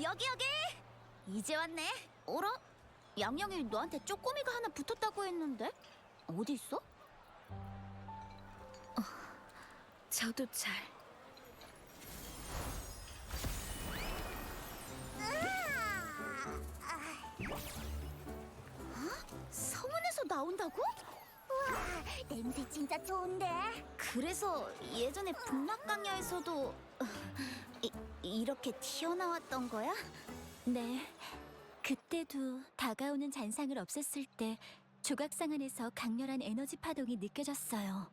여기! 이제 왔네. 어라? 양양이 너한테 쪼꼬미가 하나 붙었다고 했는데? 어디 있어? 저도 잘. 서문에서 나온다고? 우와, 냄새 진짜 좋은데? 그래서 예전에 북락강야에서도 이렇게 튀어나왔던 거야? 네. 그때도 다가오는 잔상을 없앴을 때 조각상 안에서 강렬한 에너지 파동이 느껴졌어요.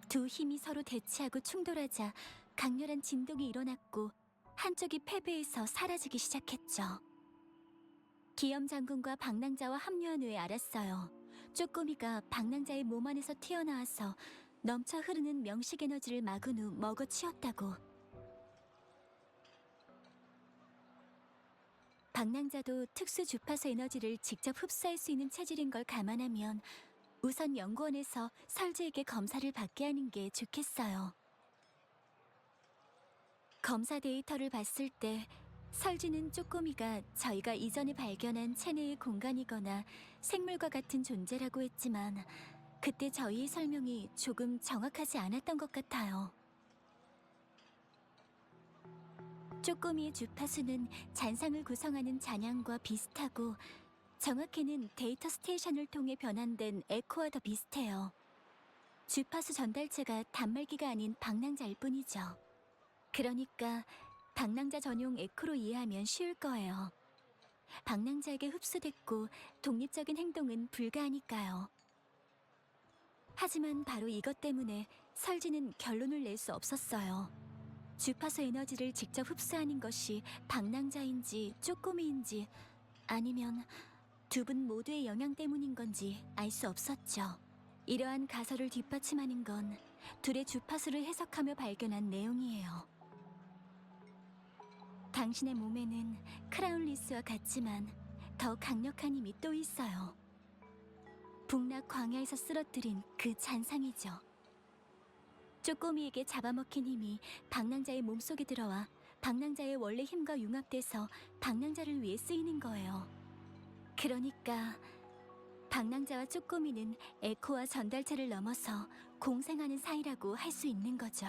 두 힘이 서로 대치하고 충돌하자 강렬한 진동이 일어났고 한쪽이 패배해서 사라지기 시작했죠. 기염 장군과 방랑자와 합류한 후에 알았어요. 쪼꼬미가 방랑자의 몸 안에서 튀어나와서 넘쳐 흐르는 명식 에너지를 막은 후 먹어치웠다고. 방랑자도 특수 주파수 에너지를 직접 흡수할 수 있는 체질인 걸 감안하면 우선 연구원에서 설지에게 검사를 받게 하는 게 좋겠어요. 검사 데이터를 봤을 때 설지는 쪼꼬미가 저희가 이전에 발견한 체내의 공간이거나 생물과 같은 존재라고 했지만 그때 저희의 설명이 조금 정확하지 않았던 것 같아요. 쪼꼬미의 주파수는 잔상을 구성하는 잔향과 비슷하고 정확히는 데이터 스테이션을 통해 변환된 에코와 더 비슷해요. 주파수 전달체가 단말기가 아닌 방랑자일 뿐이죠. 그러니까 방랑자 전용 에코로 이해하면 쉬울 거예요. 방랑자에게 흡수됐고 독립적인 행동은 불가하니까요. 하지만 바로 이것 때문에 설지는 결론을 낼 수 없었어요. 주파수 에너지를 직접 흡수하는 것이 방랑자인지 쪼꼬미인지 아니면 두 분 모두의 영향 때문인 건지 알 수 없었죠. 이러한 가설을 뒷받침하는 건 둘의 주파수를 해석하며 발견한 내용이에요. 당신의 몸에는 크라운리스와 같지만 더 강력한 힘이 또 있어요. 북락 광야에서 쓰러뜨린 그 잔상이죠. 쪼꼬미에게 잡아먹힌 힘이 방랑자의 몸속에 들어와 방랑자의 원래 힘과 융합돼서 방랑자를 위해 쓰이는 거예요. 그러니까 방랑자와 쪼꼬미는 에코와 전달체를 넘어서 공생하는 사이라고 할 수 있는 거죠.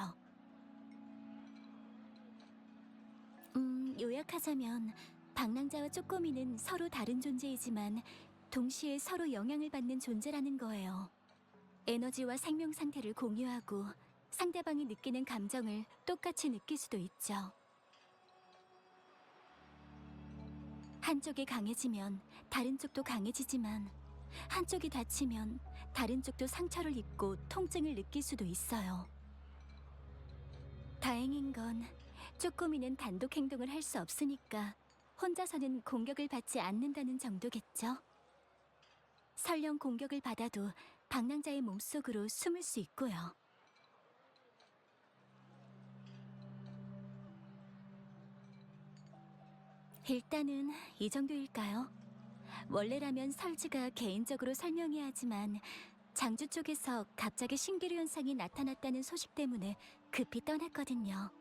요약하자면 방랑자와 쪼꼬미는 서로 다른 존재이지만 동시에 서로 영향을 받는 존재라는 거예요. 에너지와 생명 상태를 공유하고 상대방이 느끼는 감정을 똑같이 느낄 수도 있죠. 한쪽이 강해지면 다른 쪽도 강해지지만 한쪽이 다치면 다른 쪽도 상처를 입고 통증을 느낄 수도 있어요. 다행인 건 쪼꼬미는 단독 행동을 할 수 없으니까 혼자서는 공격을 받지 않는다는 정도겠죠? 설령 공격을 받아도 방랑자의 몸속으로 숨을 수 있고요. 일단은 이 정도일까요? 원래라면 설지가 개인적으로 설명해야 하지만 장주 쪽에서 갑자기 신기루 현상이 나타났다는 소식 때문에 급히 떠났거든요.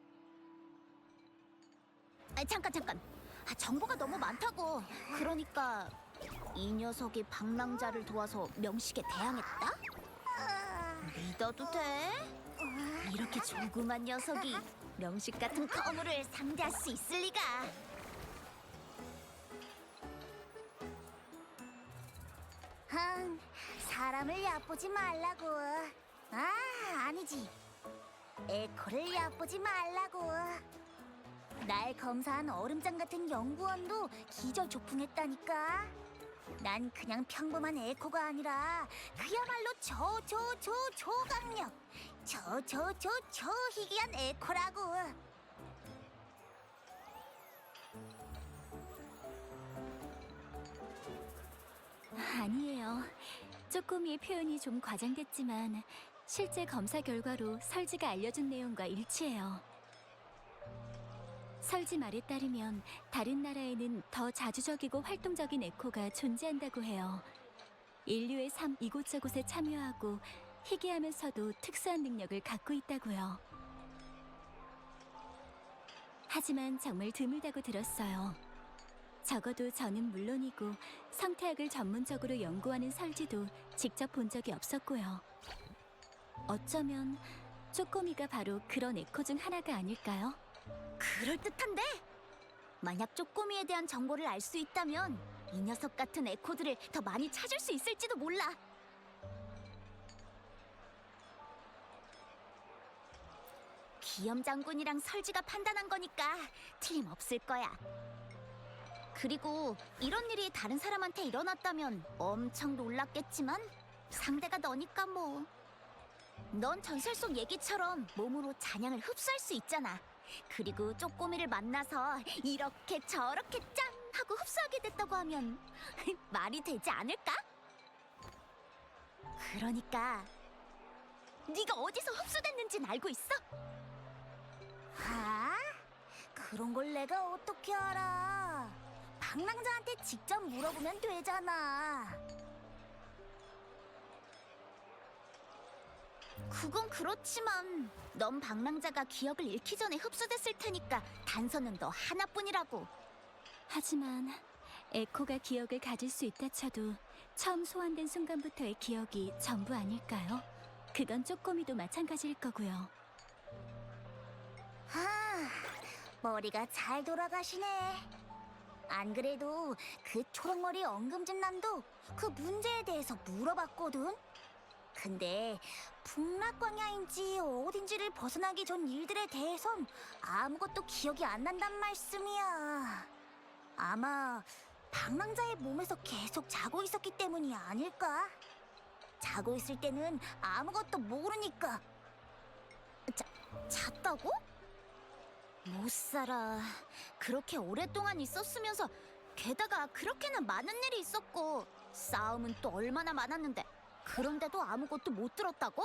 잠깐. 정보가 너무 많다고. 그러니까 이 녀석이 방랑자를 도와서 명식에 대항했다? 믿어도 돼? 이렇게 조그만 녀석이 명식 같은 거물을 상대할 수 있을 리가. 사람을 얕보지 말라고. 아니지. 에코를 얕보지 말라고. 날 검사한 얼음장 같은 연구원도 기절조풍했다니까. 난 그냥 평범한 에코가 아니라 그야말로 초강력, 초희귀한 에코라고. 아니에요. 쪼꼬미의 표현이 좀 과장됐지만 실제 검사 결과로 설지가 알려준 내용과 일치해요. 설지 말에 따르면 다른 나라에는 더 자주적이고 활동적인 에코가 존재한다고 해요. 인류의 삶 이곳저곳에 참여하고 희귀하면서도 특수한 능력을 갖고 있다고요. 하지만 정말 드물다고 들었어요. 적어도 저는 물론이고 성태학을 전문적으로 연구하는 설지도 직접 본 적이 없었고요. 어쩌면 쪼꼬미가 바로 그런 에코 중 하나가 아닐까요? 그럴듯한데? 만약 쪼꼬미에 대한 정보를 알 수 있다면 이 녀석 같은 에코들을 더 많이 찾을 수 있을지도 몰라. 기염 장군이랑 설지가 판단한 거니까 틀림없을 거야. 그리고 이런 일이 다른 사람한테 일어났다면 엄청 놀랐겠지만 상대가 너니까 뭐. 넌 전설 속 얘기처럼 몸으로 잔향을 흡수할 수 있잖아. 그리고 쪼꼬미를 만나서 이렇게 저렇게 짠! 하고 흡수하게 됐다고 하면 말이 되지 않을까? 그러니까 네가 어디서 흡수됐는지는 알고 있어? 아? 그런 걸 내가 어떻게 알아? 방랑자한테 직접 물어보면 되잖아. 그건 그렇지만 넌 방랑자가 기억을 잃기 전에 흡수됐을 테니까 단서는 너 하나뿐이라고. 하지만 에코가 기억을 가질 수 있다 쳐도 처음 소환된 순간부터의 기억이 전부 아닐까요? 그건 쪼꼬미도 마찬가지일 거고요. 아, 머리가 잘 돌아가시네. 안 그래도 그 초록머리 엉금진남도 그 문제에 대해서 물어봤거든. 근데 북락광야인지 어딘지를 벗어나기 전 일들에 대해선 아무것도 기억이 안 난단 말씀이야. 아마 방랑자의 몸에서 계속 자고 있었기 때문이 아닐까? 자고 있을 때는 아무것도 모르니까. 잤다고? 못 살아. 그렇게 오랫동안 있었으면서 게다가 그렇게나 많은 일이 있었고 싸움은 또 얼마나 많았는데 그런데도 아무것도 못 들었다고?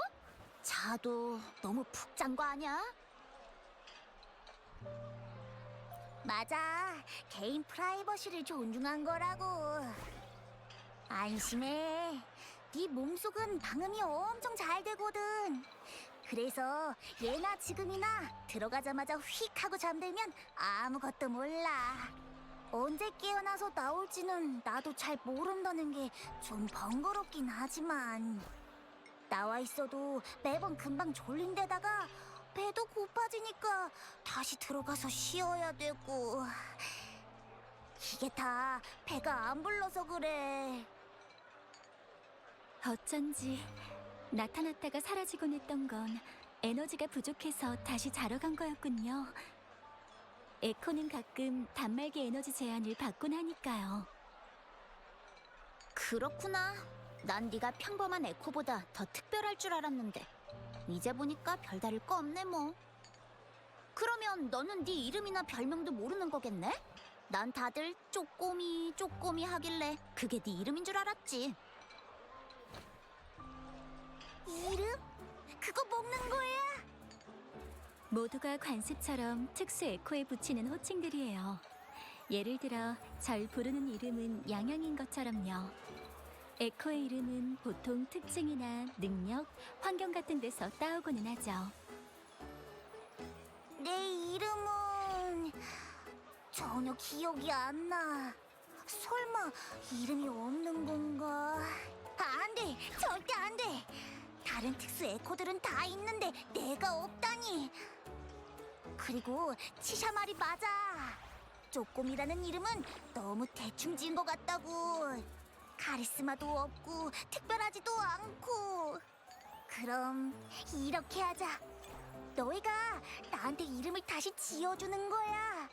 자도 너무 푹 잔 거 아니야? 맞아. 개인 프라이버시를 존중한 거라고. 안심해. 네 몸속은 방음이 엄청 잘 되거든. 그래서 예나 지금이나 들어가자마자 휙 하고 잠들면 아무것도 몰라. 언제 깨어나서 나올지는 나도 잘 모른다는 게 좀 번거롭긴 하지만 나와 있어도 매번 금방 졸린 데다가 배도 고파지니까 다시 들어가서 쉬어야 되고 이게 다 배가 안 불러서 그래. 어쩐지 나타났다가 사라지곤 했던 건 에너지가 부족해서 다시 자러 간 거였군요. 에코는 가끔 단말기 에너지 제한을 받곤 하니까요. 그렇구나. 난 네가 평범한 에코보다 더 특별할 줄 알았는데 이제 보니까 별다를 거 없네 뭐. 그러면 너는 네 이름이나 별명도 모르는 거겠네? 난 다들 쪼꼬미 쪼꼬미 하길래 그게 네 이름인 줄 알았지. 이름? 그거 먹는 거야? 모두가 관습처럼 특수 에코에 붙이는 호칭들이에요. 예를 들어 절 부르는 이름은 양양인 것처럼요. 에코의 이름은 보통 특징이나 능력, 환경 같은 데서 따오고는 하죠. 내 이름은 전혀 기억이 안 나. 설마 이름이 없는 건가? 안 돼! 절대 안 돼! 다른 특수 에코들은 다 있는데 내가 없다니! 그리고 치샤 말이 맞아! 쪼꼬미라는 이름은 너무 대충 지은 것 같다고! 카리스마도 없고 특별하지도 않고! 그럼 이렇게 하자! 너희가 나한테 이름을 다시 지어주는 거야!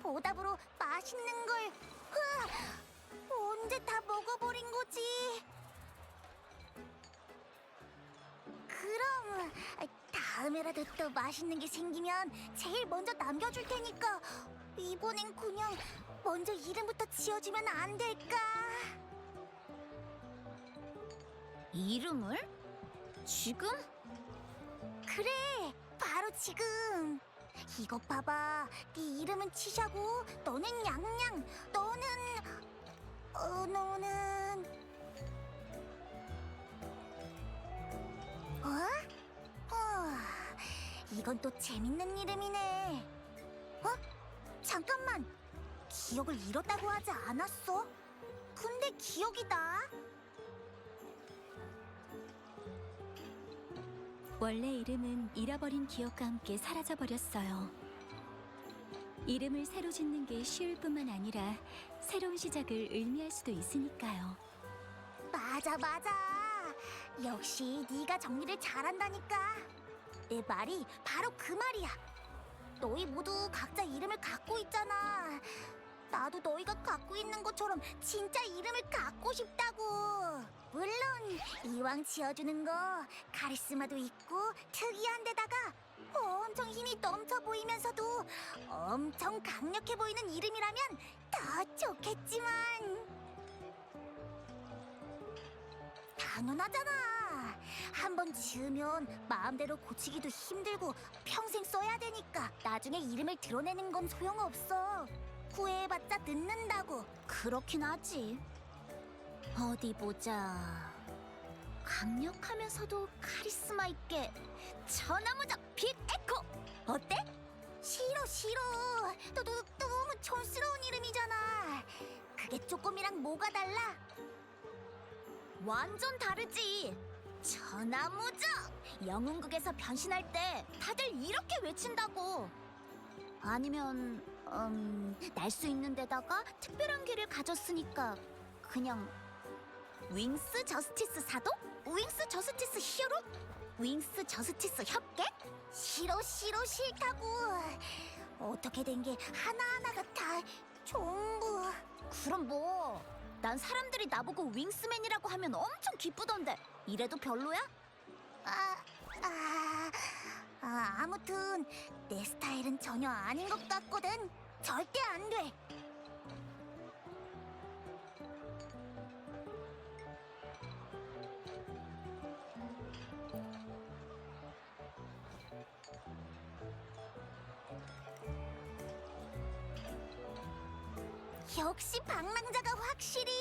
보답으로 맛있는 걸! 으아! 언제 다 먹어버린 거지? 그럼 다음에라도 또 맛있는 게 생기면 제일 먼저 남겨줄 테니까 이번엔 그냥 먼저 이름부터 지어주면 안 될까? 이름을? 지금? 그래, 바로 지금. 이것 봐봐. 네 이름은 치샤고 너는 양양, 너는 어? 이건 또 재밌는 이름이네. 어? 잠깐만, 기억을 잃었다고 하지 않았어? 근데 기억이 나? 원래 이름은 잃어버린 기억과 함께 사라져버렸어요. 이름을 새로 짓는 게 쉬울 뿐만 아니라 새로운 시작을 의미할 수도 있으니까요. 맞아, 맞아. 역시 네가 정리를 잘한다니까. 내 말이 바로 그 말이야. 너희 모두 각자 이름을 갖고 있잖아. 나도 너희가 갖고 있는 것처럼 진짜 이름을 갖고 싶다고. 물론 이왕 지어주는 거 카리스마도 있고 특이한 데다가 엄청 힘이 넘쳐 보이면서도 엄청 강력해 보이는 이름이라면 더 좋겠지만 당연하잖아. 한 번 지으면 마음대로 고치기도 힘들고 평생 써야 되니까 나중에 이름을 드러내는 건 소용없어. 후회해봤자 늦는다고. 그렇긴 하지. 어디 보자. 강력하면서도 카리스마 있게 천하무적 빅 에코 어때? 싫어, 싫어. 너무 촌스러운 이름이잖아. 그게 쪼꼬미랑 뭐가 달라? 완전 다르지. 천하무적. 영웅극에서 변신할 때 다들 이렇게 외친다고. 아니면 날 수 있는 데다가 특별한 기를 가졌으니까 그냥 윙스 저스티스 사도? 윙스 저스티스 히어로? 윙스 저스티스 협객? 싫어, 싫어, 싫다고. 어떻게 된 게 하나하나가 다 전부. 그럼 뭐? 난 사람들이 나보고 윙스맨이라고 하면 엄청 기쁘던데 이래도 별로야? 아무튼 내 스타일은 전혀 아닌 것 같거든. 절대 안 돼. 역시 방랑자가 확실히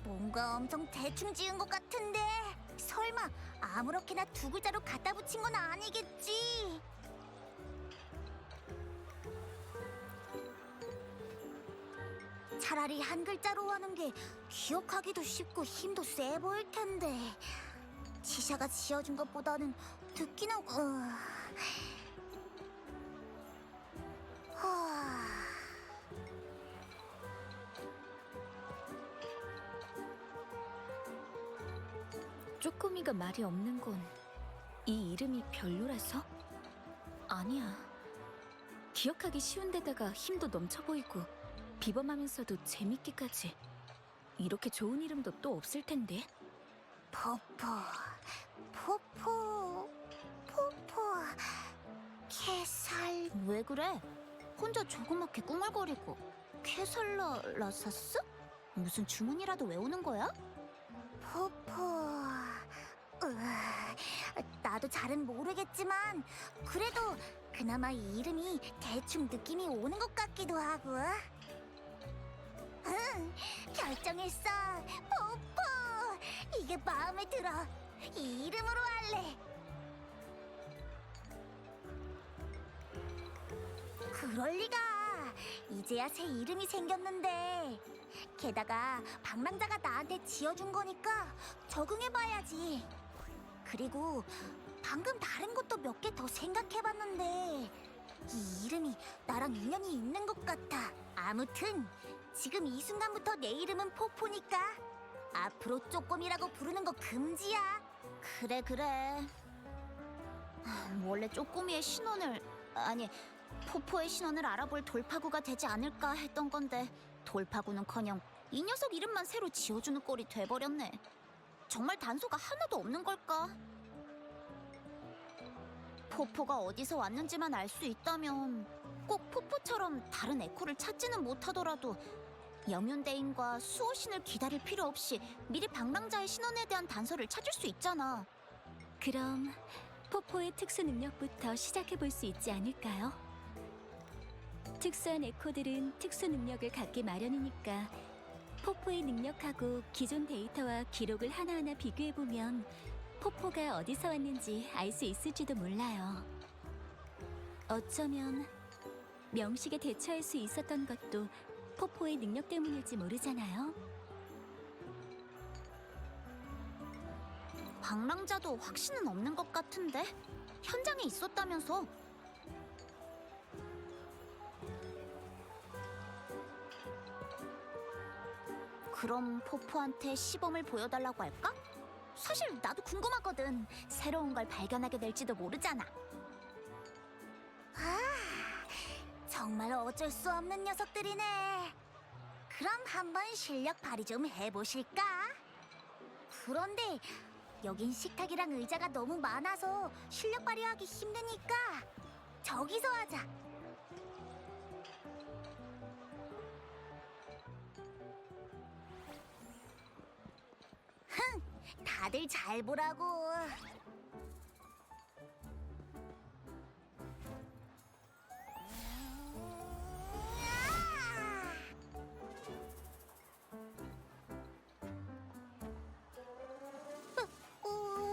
뭔가 엄청 대충 지은 것 같은데 설마 아무렇게나 두 글자로 갖다 붙인 건 아니겠지? 차라리 한 글자로 하는 게 기억하기도 쉽고 힘도 세 보일 텐데 지샤가 지어준 것보다는 듣기는 쪼꼬미가 말이 없는 건 이 이름이 별로라서? 아니야. 기억하기 쉬운 데다가 힘도 넘쳐 보이고 비범하면서도 재밌기까지. 이렇게 좋은 이름도 또 없을 텐데. 포포 캐살. 왜 그래? 혼자 조그맣게 꿍얼거리고 캐살라 라사스? 무슨 주문이라도 외우는 거야? 포포. 나도 잘은 모르겠지만 그래도 그나마 이 이름이 대충 느낌이 오는 것 같기도 하고. 응, 결정했어. 포포. 이게 마음에 들어. 이 이름으로 할래. 그럴 리가. 이제야 새 이름이 생겼는데. 게다가 방랑자가 나한테 지어준 거니까 적응해봐야지. 그리고 방금 다른 것도 몇 개 더 생각해봤는데 이 이름이 나랑 인연이 있는 것 같아. 아무튼 지금 이 순간부터 내 이름은 포포니까 앞으로 쪼꼬미라고 부르는 거 금지야. 그래. 원래 쪼꼬미의 신원을 아니 포포의 신원을 알아볼 돌파구가 되지 않을까 했던 건데 돌파구는커녕 이 녀석 이름만 새로 지어주는 꼴이 돼버렸네. 정말 단서가 하나도 없는 걸까? 포포가 어디서 왔는지만 알 수 있다면 꼭 포포처럼 다른 에코를 찾지는 못하더라도 염윤대인과 수호신을 기다릴 필요 없이 미리 방랑자의 신원에 대한 단서를 찾을 수 있잖아. 그럼 포포의 특수 능력부터 시작해 볼 수 있지 않을까요? 특수한 에코들은 특수 능력을 갖기 마련이니까 포포의 능력하고 기존 데이터와 기록을 하나하나 비교해보면 포포가 어디서 왔는지 알 수 있을지도 몰라요. 어쩌면 명식에 대처할 수 있었던 것도 포포의 능력 때문일지 모르잖아요. 방랑자도 확신은 없는 것 같은데 현장에 있었다면서. 그럼 포포한테 시범을 보여달라고 할까? 사실 나도 궁금하거든. 새로운 걸 발견하게 될지도 모르잖아. 아, 정말 어쩔 수 없는 녀석들이네. 그럼 한번 실력 발휘 좀 해보실까? 그런데 여긴 식탁이랑 의자가 너무 많아서 실력 발휘하기 힘드니까 저기서 하자. 흥, 다들 잘 보라고.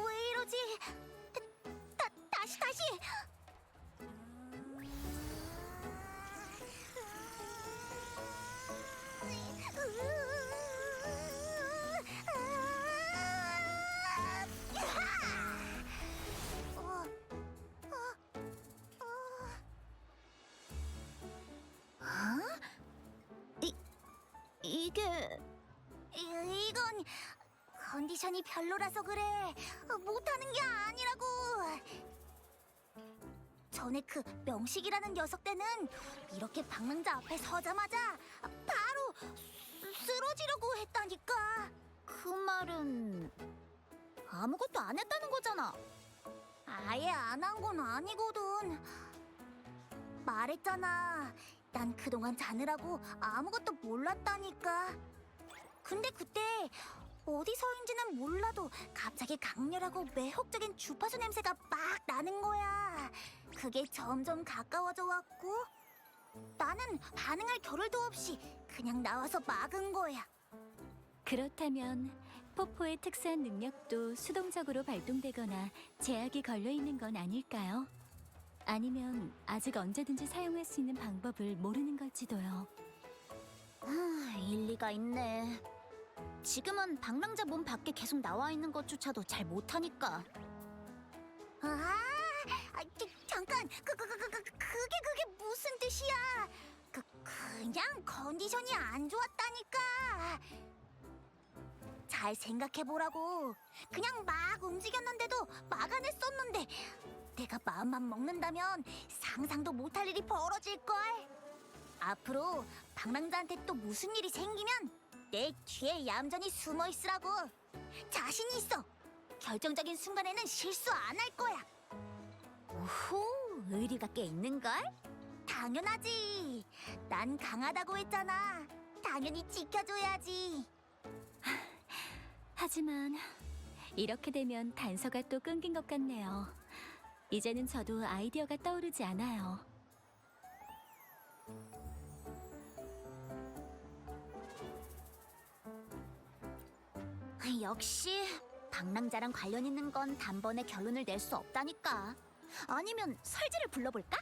왜 이러지? 다시. 이게 이건 컨디션이 별로라서 그래. 못하는 게 아니라고. 전에 그 명식이라는 녀석 때는 이렇게 방랑자 앞에 서자마자 바로 쓰러지려고 했다니까. 그 말은 아무것도 안 했다는 거잖아. 아예 안 한 건 아니거든. 말했잖아. 난 그동안 자느라고 아무것도 몰랐다니까. 근데 그때 어디서인지는 몰라도 갑자기 강렬하고 매혹적인 주파수 냄새가 막 나는 거야. 그게 점점 가까워져 왔고 나는 반응할 겨를도 없이 그냥 나와서 막은 거야. 그렇다면 포포의 특수한 능력도 수동적으로 발동되거나 제약이 걸려 있는 건 아닐까요? 아니면 아직 언제든지 사용할 수 있는 방법을 모르는 걸지도요. 일리가 있네. 지금은 방랑자 몸 밖에 계속 나와 있는 것조차도 잘 못하니까. 잠깐, 그게 무슨 뜻이야? 그냥 컨디션이 안 좋았다니까. 잘 생각해보라고. 그냥 막 움직였는데도 막아냈었는데 내가 마음만 먹는다면 상상도 못할 일이 벌어질걸. 앞으로 방랑자한테 또 무슨 일이 생기면 내 뒤에 얌전히 숨어 있으라고. 자신 있어. 결정적인 순간에는 실수 안 할 거야. 오호, 의리가 꽤 있는걸? 당연하지. 난 강하다고 했잖아. 당연히 지켜줘야지. 하지만 이렇게 되면 단서가 또 끊긴 것 같네요. 이제는 저도 아이디어가 떠오르지 않아요. 역시 방랑자랑 관련 있는 건 단번에 결론을 낼 수 없다니까. 아니면 설지를 불러볼까?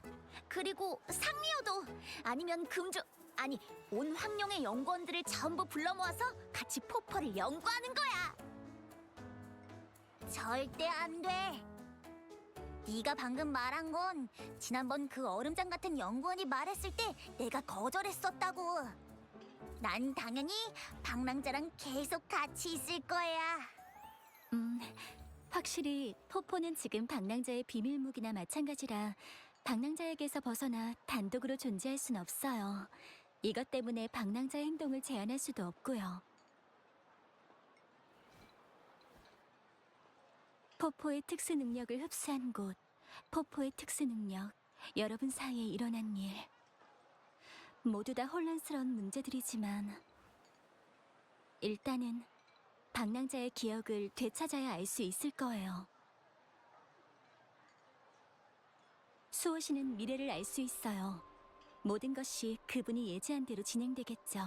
그리고 상미호도, 아니면 금주, 아니 온 황룡의 연구원들을 전부 불러 모아서 같이 포포를 연구하는 거야. 절대 안 돼. 네가 방금 말한 건 지난번 그 얼음장 같은 연구원이 말했을 때 내가 거절했었다고. 난 당연히 방랑자랑 계속 같이 있을 거야. 확실히 포포는 지금 방랑자의 비밀 무기나 마찬가지라 방랑자에게서 벗어나 단독으로 존재할 순 없어요. 이것 때문에 방랑자의 행동을 제한할 수도 없고요. 포포의 특수 능력을 흡수한 곳, 포포의 특수 능력, 여러분 사이에 일어난 일. 모두 다 혼란스러운 문제들이지만 일단은 방랑자의 기억을 되찾아야 알 수 있을 거예요. 수호 씨는 미래를 알 수 있어요. 모든 것이 그분이 예지한 대로 진행되겠죠.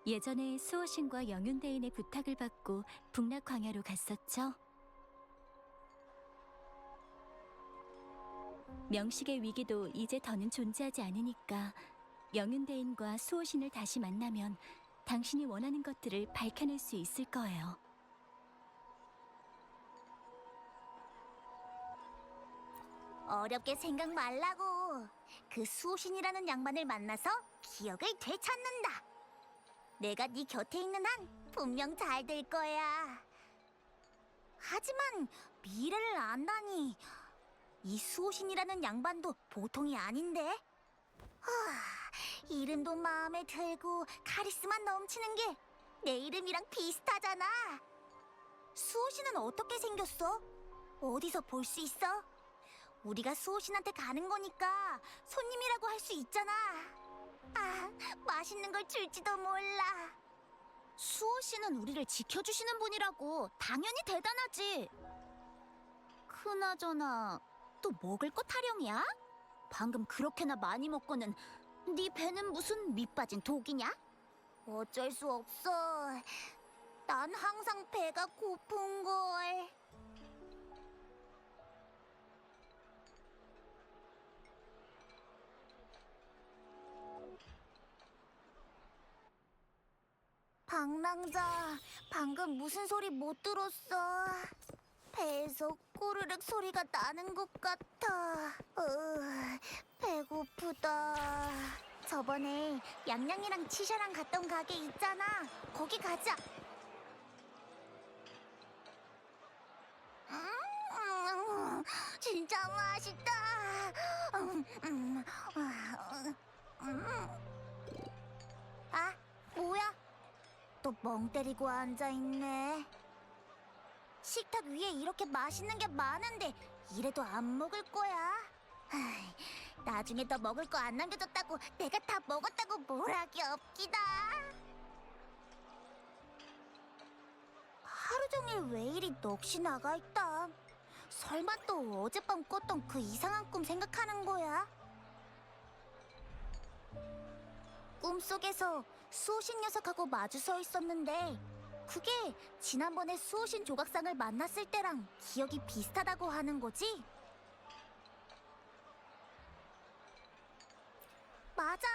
예전에 수호 신과 영윤대인의 부탁을 받고 북락광야로 갔었죠. 명식의 위기도 이제 더는 존재하지 않으니까 영윤대인과 수호신을 다시 만나면 당신이 원하는 것들을 밝혀낼 수 있을 거예요. 어렵게 생각 말라고. 그 수호신이라는 양반을 만나서 기억을 되찾는다. 내가 네 곁에 있는 한 분명 잘 될 거야. 하지만 미래를 안다니. 이 수호신이라는 양반도 보통이 아닌데. 이름도 마음에 들고 카리스마 넘치는 게 내 이름이랑 비슷하잖아. 수호신은 어떻게 생겼어? 어디서 볼 수 있어? 우리가 수호신한테 가는 거니까 손님이라고 할 수 있잖아. 아, 맛있는 걸 줄지도 몰라. 수호씨는 우리를 지켜주시는 분이라고. 당연히 대단하지. 그나저나 또 먹을 거 타령이야? 방금 그렇게나 많이 먹고는 네 배는 무슨 밑빠진 독이냐? 어쩔 수 없어. 난 항상 배가 고픈걸. 방랑자, 방금 무슨 소리 못 들었어? 배에서 꼬르륵 소리가 나는 것 같아. 배고프다. 저번에 양양이랑 치샤랑 갔던 가게 있잖아. 거기 가자. 진짜 맛있다. 아, 뭐야? 또 멍 때리고 앉아있네. 식탁 위에 이렇게 맛있는 게 많은데 이래도 안 먹을 거야? 아이, 나중에 더 먹을 거 안 남겨뒀다고 내가 다 먹었다고 뭐라기 없기다. 하루 종일 왜 이리 넋이 나가 있다. 설마 또 어젯밤 꿨던 그 이상한 꿈 생각하는 거야? 꿈속에서 수호신 녀석하고 마주 서 있었는데 그게 지난번에 수호신 조각상을 만났을 때랑 기억이 비슷하다고 하는 거지? 맞아.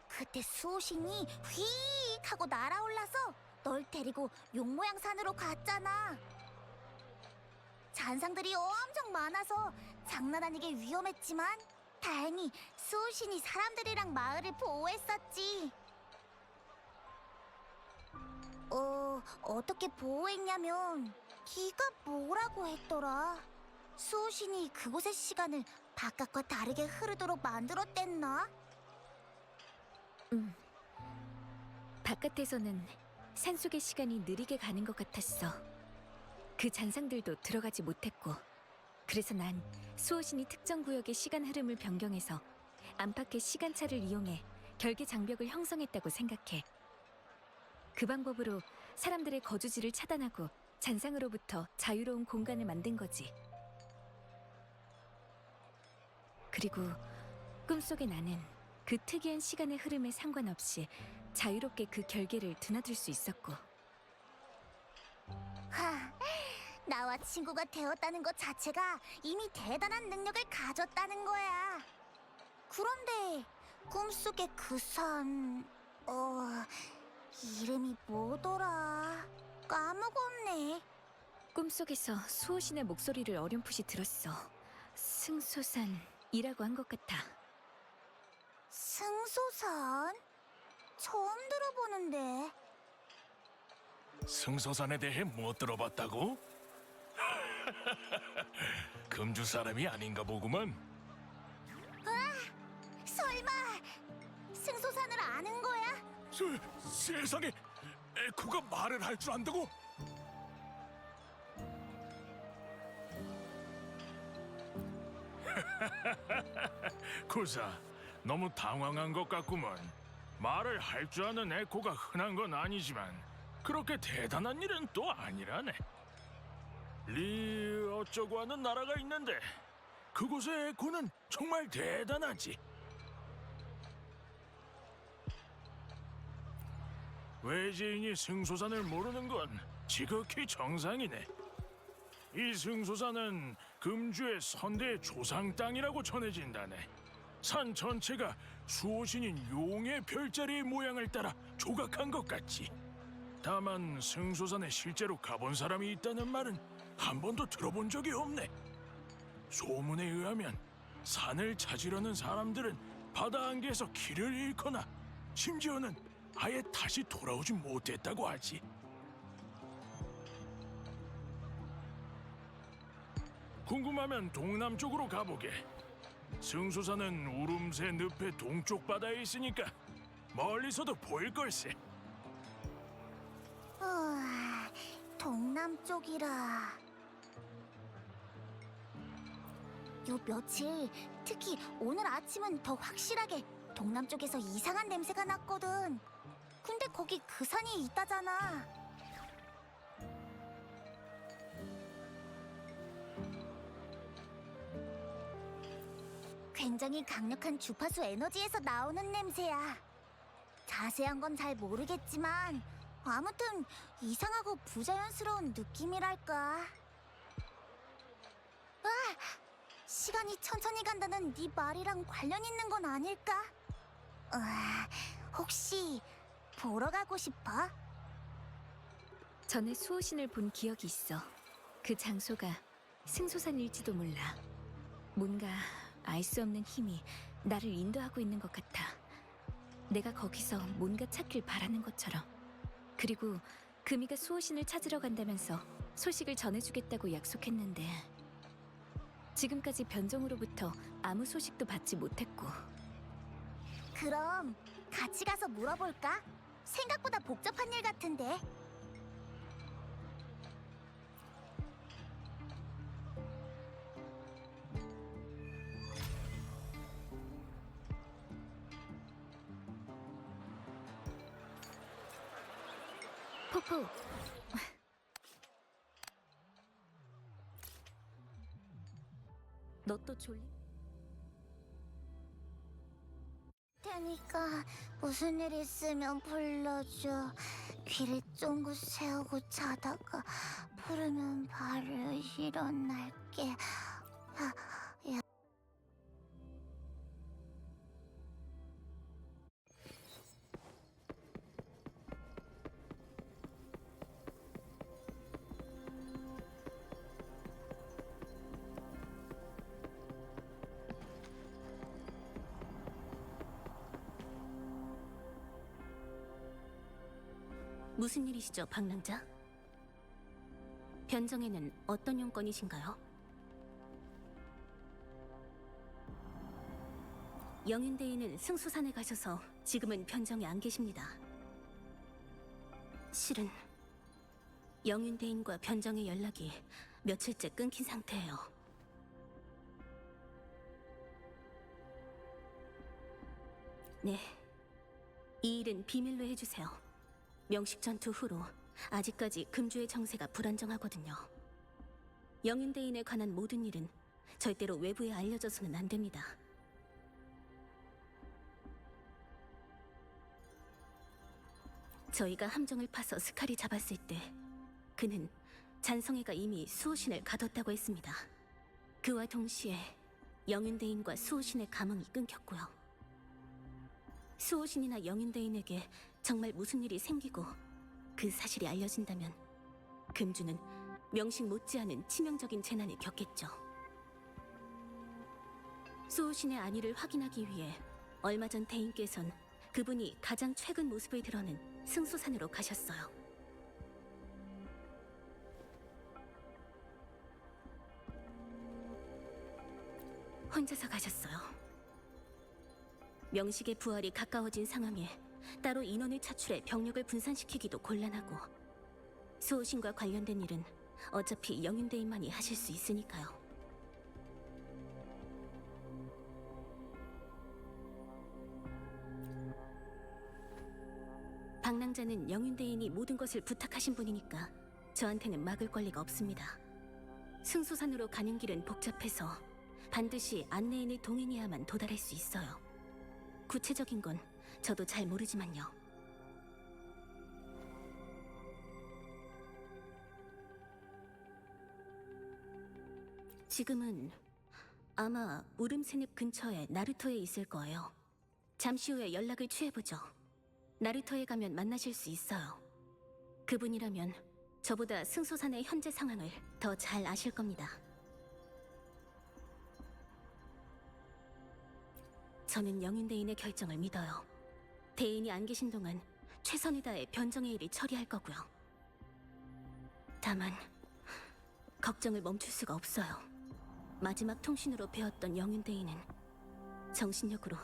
그때 수호신이 휙 하고 날아올라서 널 데리고 용모양 산으로 갔잖아. 잔상들이 엄청 많아서 장난 아니게 위험했지만 다행히 수호신이 사람들이랑 마을을 보호했었지. 어떻게 보호했냐면 네가 뭐라고 했더라? 수호신이 그곳의 시간을 바깥과 다르게 흐르도록 만들었댔나? 바깥에서는 산속의 시간이 느리게 가는 것 같았어. 그 잔상들도 들어가지 못했고, 그래서 난 수호신이 특정 구역의 시간 흐름을 변경해서 안팎의 시간차를 이용해 결계 장벽을 형성했다고 생각해. 그 방법으로 사람들의 거주지를 차단하고 잔상으로부터 자유로운 공간을 만든 거지. 그리고 꿈속의 나는 그 특이한 시간의 흐름에 상관없이 자유롭게 그 결계를 드나들 수 있었고. 나와 친구가 되었다는 것 자체가 이미 대단한 능력을 가졌다는 거야. 그런데 꿈속의 그 산... 이름이 뭐더라? 까먹었네. 꿈속에서 수호신의 목소리를 어렴풋이 들었어. 승소산이라고 한 것 같아. 승소산? 처음 들어보는데. 승소산에 대해 못 들어봤다고? 금주 사람이 아닌가 보구만. 설마 승소산을 아는 거야? 세상에, 에코가 말을 할 줄 안다고? 구사, 너무 당황한 것 같구먼. 말을 할 줄 아는 에코가 흔한 건 아니지만 그렇게 대단한 일은 또 아니라네. 리 어쩌고 하는 나라가 있는데 그곳의 에코는 정말 대단하지. 외지인이 승소산을 모르는 건 지극히 정상이네. 이 승소산은 그 금주의 선대의 조상 땅이라고 전해진다네. 산 전체가 수호신인 용의 별자리의 모양을 따라 조각한 것 같지. 다만 승소산에 실제로 가본 사람이 있다는 말은 한 번도 들어본 적이 없네. 소문에 의하면 산을 찾으려는 사람들은 바다 안개에서 길을 잃거나 심지어는 아예 다시 돌아오지 못했다고 하지. 궁금하면 동남쪽으로 가보게. 승수산은 우름새 늪의 동쪽 바다에 있으니까 멀리서도 보일 걸세. 동남쪽이라. 요 며칠, 특히 오늘 아침은 더 확실하게 동남쪽에서 이상한 냄새가 났거든. 근데 거기 그 산이 있다잖아. 굉장히 강력한 주파수 에너지에서 나오는 냄새야. 자세한 건 잘 모르겠지만 아무튼 이상하고 부자연스러운 느낌이랄까. 아! 시간이 천천히 간다는 네 말이랑 관련 있는 건 아닐까? 혹시 보러 가고 싶어? 전에 수호신을 본 기억이 있어. 그 장소가 승소산일지도 몰라. 뭔가 알 수 없는 힘이 나를 인도하고 있는 것 같아. 내가 거기서 뭔가 찾길 바라는 것처럼. 그리고 금이가 수호신을 찾으러 간다면서 소식을 전해주겠다고 약속했는데 지금까지 변정으로부터 아무 소식도 받지 못했고. 그럼 같이 가서 물어볼까? 생각보다 복잡한 일 같은데. 포포, 너 또 졸리? 테니까 무슨 일 있으면 불러줘. 귀를 쫑긋 세우고 자다가 부르면 바로 일어날게. 무슨 일이시죠, 방랑자? 변정에는 어떤 용건이신가요? 영윤대인은 승수산에 가셔서 지금은 변정에 안 계십니다. 실은 영윤대인과 변정의 연락이 며칠째 끊긴 상태예요. 네, 이 일은 비밀로 해주세요. 명식 전투 후로 아직까지 금주의 정세가 불안정하거든요. 영윤대인에 관한 모든 일은 절대로 외부에 알려져서는 안 됩니다. 저희가 함정을 파서 스칼이 잡았을 때 그는 잔성애가 이미 수호신을 가뒀다고 했습니다. 그와 동시에 영윤대인과 수호신의 감흥이 끊겼고요. 수호신이나 영윤대인에게 정말 무슨 일이 생기고 그 사실이 알려진다면 금주는 명식 못지않은 치명적인 재난을 겪겠죠. 수호신의 안위를 확인하기 위해 얼마 전 대인께선 그분이 가장 최근 모습을 드러낸 승수산으로 가셨어요. 혼자서 가셨어요. 명식의 부활이 가까워진 상황에 따로 인원을 차출해 병력을 분산시키기도 곤란하고 수호신과 관련된 일은 어차피 영윤대인만이 하실 수 있으니까요. 방랑자는 영윤대인이 모든 것을 부탁하신 분이니까 저한테는 막을 권리가 없습니다. 승수산으로 가는 길은 복잡해서 반드시 안내인을 동행해야만 도달할 수 있어요. 구체적인 건 저도 잘 모르지만요. 지금은 아마 울음새늪 근처에 나루토에 있을 거예요. 잠시 후에 연락을 취해보죠. 나루토에 가면 만나실 수 있어요. 그분이라면 저보다 승소산의 현재 상황을 더 잘 아실 겁니다. 저는 영윤대인의 결정을 믿어요. 대인이 안 계신 동안 최선을 다해 변정의 일을 처리할 거고요. 다만 걱정을 멈출 수가 없어요. 마지막 통신으로 배웠던 영윤대인은 정신력으로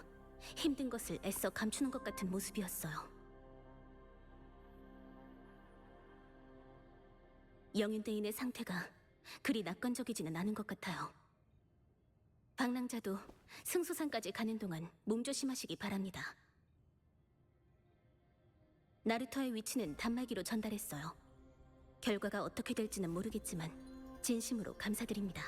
힘든 것을 애써 감추는 것 같은 모습이었어요. 영윤대인의 상태가 그리 낙관적이지는 않은 것 같아요. 방랑자도 승소산까지 가는 동안 몸조심하시기 바랍니다. 나루토의 위치는 단말기로 전달했어요. 결과가 어떻게 될지는 모르겠지만 진심으로 감사드립니다.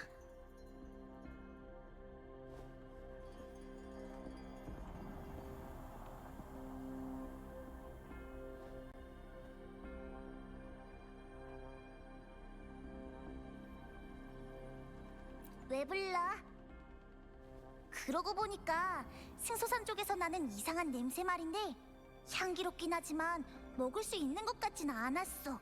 왜 불러? 그러고 보니까 승소산 쪽에서 나는 이상한 냄새 말인데 향기롭긴 하지만 먹을 수 있는 것 같진 않았어.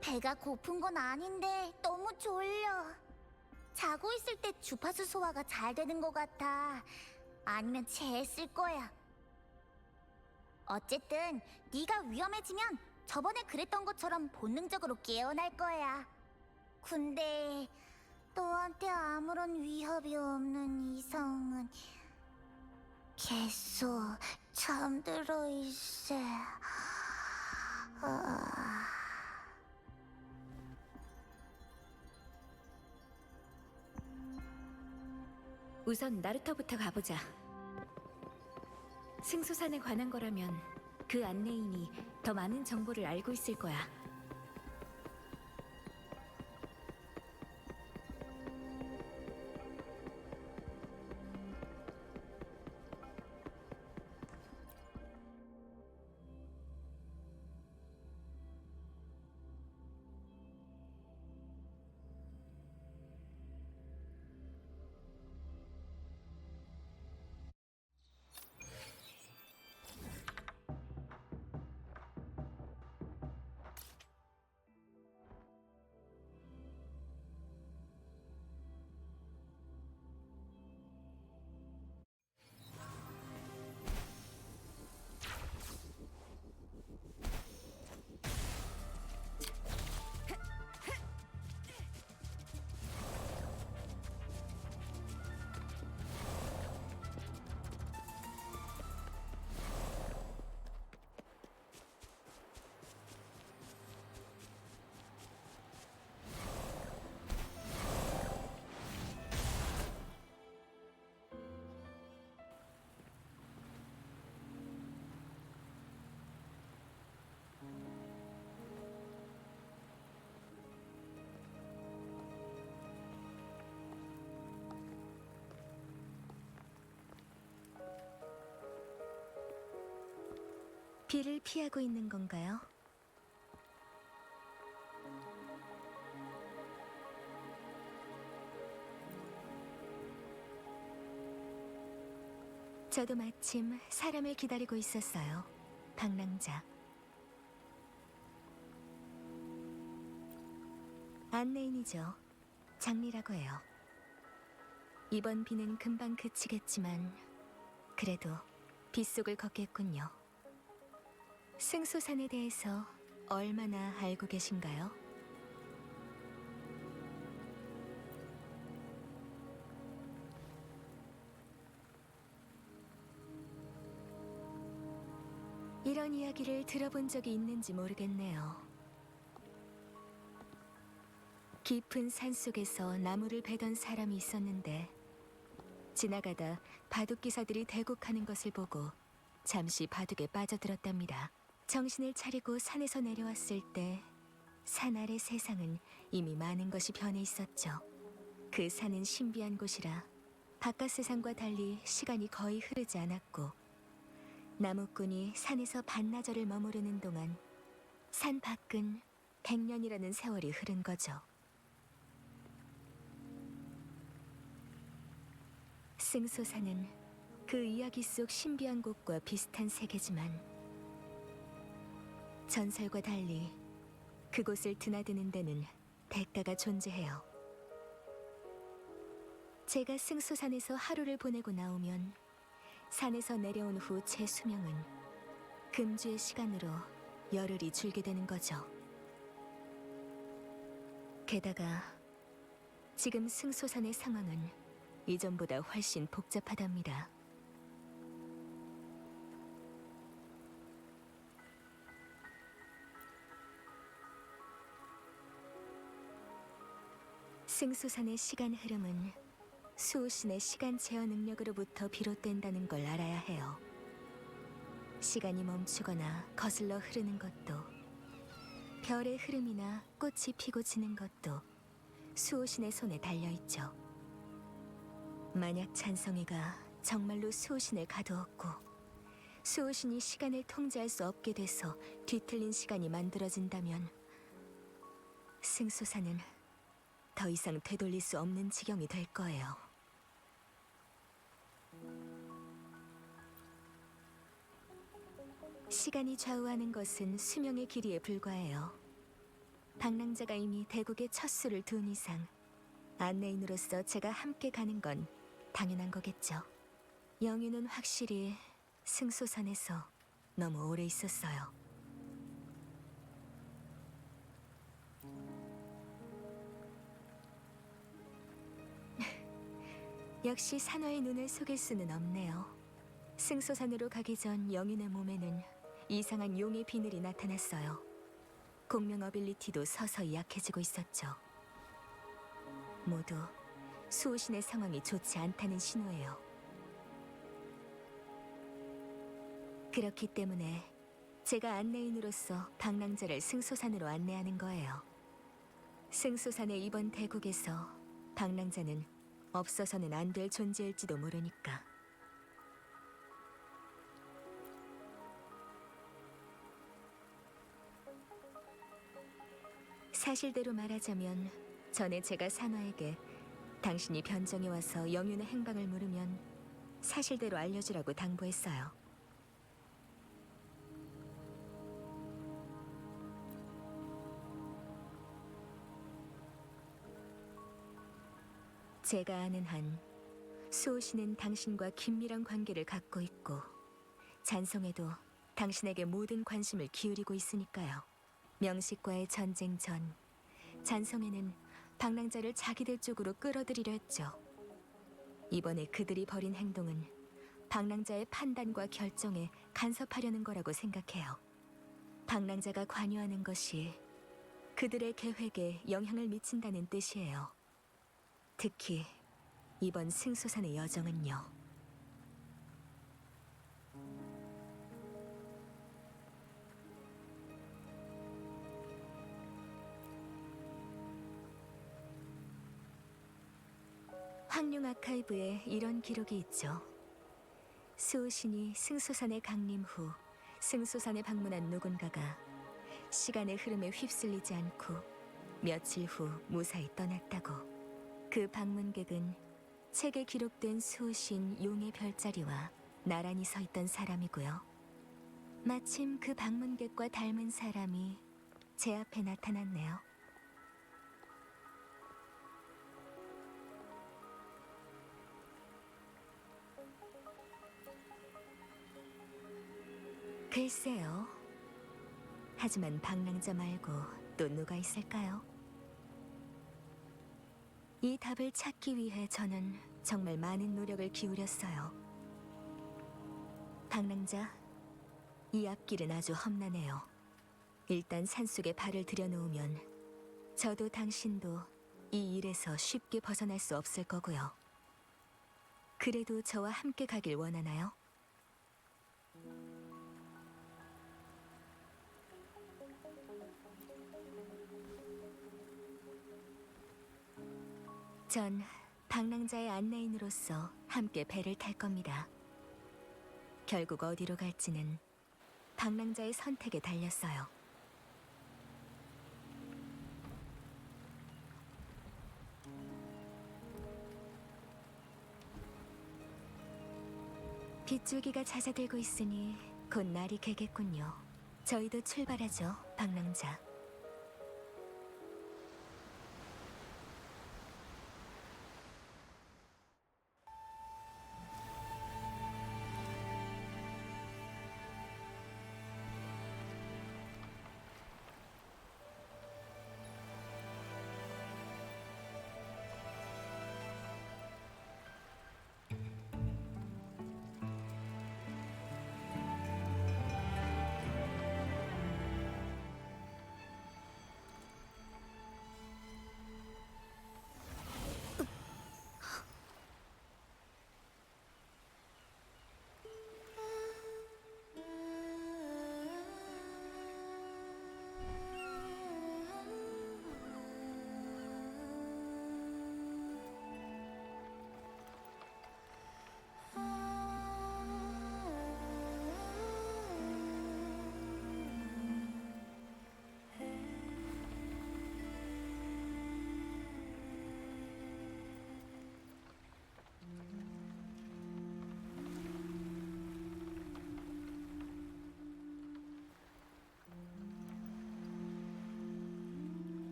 배가 고픈 건 아닌데 너무 졸려. 자고 있을 때 주파수 소화가 잘 되는 것 같아. 아니면 체했을 거야. 어쨌든 네가 위험해지면 저번에 그랬던 것처럼 본능적으로 깨어날 거야. 근데 너한테 아무런 위협이 없는 이성은 계속 잠들어 있어. 우선 나루토부터 가보자. 승소산에 관한 거라면 그 안내인이 더 많은 정보를 알고 있을 거야. 비를 피하고 있는 건가요? 저도 마침 사람을 기다리고 있었어요. 방랑자. 안내인이죠. 장리라고 해요. 이번 비는 금방 그치겠지만 그래도 빗속을 걷겠군요. 승소산에 대해서 얼마나 알고 계신가요? 이런 이야기를 들어본 적이 있는지 모르겠네요. 깊은 산속에서 나무를 베던 사람이 있었는데 지나가다 바둑 기사들이 대국하는 것을 보고 잠시 바둑에 빠져들었답니다. 정신을 차리고 산에서 내려왔을 때 산 아래 세상은 이미 많은 것이 변해 있었죠. 그 산은 신비한 곳이라 바깥 세상과 달리 시간이 거의 흐르지 않았고 나무꾼이 산에서 반나절을 머무르는 동안 산 밖은 100년이라는 세월이 흐른 거죠. 승소사는 그 이야기 속 신비한 곳과 비슷한 세계지만 전설과 달리 그곳을 드나드는 데는 대가가 존재해요. 제가 승소산에서 하루를 보내고 나오면 산에서 내려온 후 제 수명은 금주의 시간으로 열흘이 줄게 되는 거죠. 게다가 지금 승소산의 상황은 이전보다 훨씬 복잡하답니다. 승소산의 시간 흐름은 수호신의 시간 제어 능력으로부터 비롯된다는 걸 알아야 해요. 시간이 멈추거나 거슬러 흐르는 것도, 별의 흐름이나 꽃이 피고 지는 것도 수호신의 손에 달려있죠. 만약 찬성이가 정말로 수호신을 가두었고 수호신이 시간을 통제할 수 없게 돼서 뒤틀린 시간이 만들어진다면 승소사는 더 이상 되돌릴 수 없는 지경이 될 거예요. 시간이 좌우하는 것은 수명의 길이에 불과해요. 방랑자가 이미 대국에 첫 수를 둔 이상 안내인으로서 제가 함께 가는 건 당연한 거겠죠. 영유는 확실히 승소산에서 너무 오래 있었어요. 역시 산화의 눈을 속일 수는 없네요. 승소산으로 가기 전 영윤의 몸에는 이상한 용의 비늘이 나타났어요. 공명 어빌리티도 서서히 약해지고 있었죠. 모두 수호신의 상황이 좋지 않다는 신호예요. 그렇기 때문에 제가 안내인으로서 방랑자를 승소산으로 안내하는 거예요. 승소산의 이번 대국에서 방랑자는 없어서는 안 될 존재일지도 모르니까. 사실대로 말하자면 전에 제가 산화에게 당신이 변정에 와서 영윤의 행방을 물으면 사실대로 알려주라고 당부했어요. 제가 아는 한 수호신은 당신과 긴밀한 관계를 갖고 있고 잔성에도 당신에게 모든 관심을 기울이고 있으니까요. 명식과의 전쟁 전 잔성에는 방랑자를 자기들 쪽으로 끌어들이려 했죠. 이번에 그들이 벌인 행동은 방랑자의 판단과 결정에 간섭하려는 거라고 생각해요. 방랑자가 관여하는 것이 그들의 계획에 영향을 미친다는 뜻이에요. 특히 이번 승소산의 여정은요. 황룡 아카이브에 이런 기록이 있죠. 수호신이 승소산에 강림 후 승소산에 방문한 누군가가 시간의 흐름에 휩쓸리지 않고 며칠 후 무사히 떠났다고. 그 방문객은 책에 기록된 수호신 용의 별자리와 나란히 서 있던 사람이고요. 마침 그 방문객과 닮은 사람이 제 앞에 나타났네요. 글쎄요. 하지만 방랑자 말고 또 누가 있을까요? 이 답을 찾기 위해 저는 정말 많은 노력을 기울였어요. 방랑자, 이 앞길은 아주 험난해요. 일단 산속에 발을 들여놓으면 저도 당신도 이 일에서 쉽게 벗어날 수 없을 거고요. 그래도 저와 함께 가길 원하나요? 전 방랑자의 안내인으로서 함께 배를 탈 겁니다. 결국 어디로 갈지는 방랑자의 선택에 달렸어요. 빗줄기가 잦아들고 있으니 곧 날이 개겠군요. 저희도 출발하죠, 방랑자.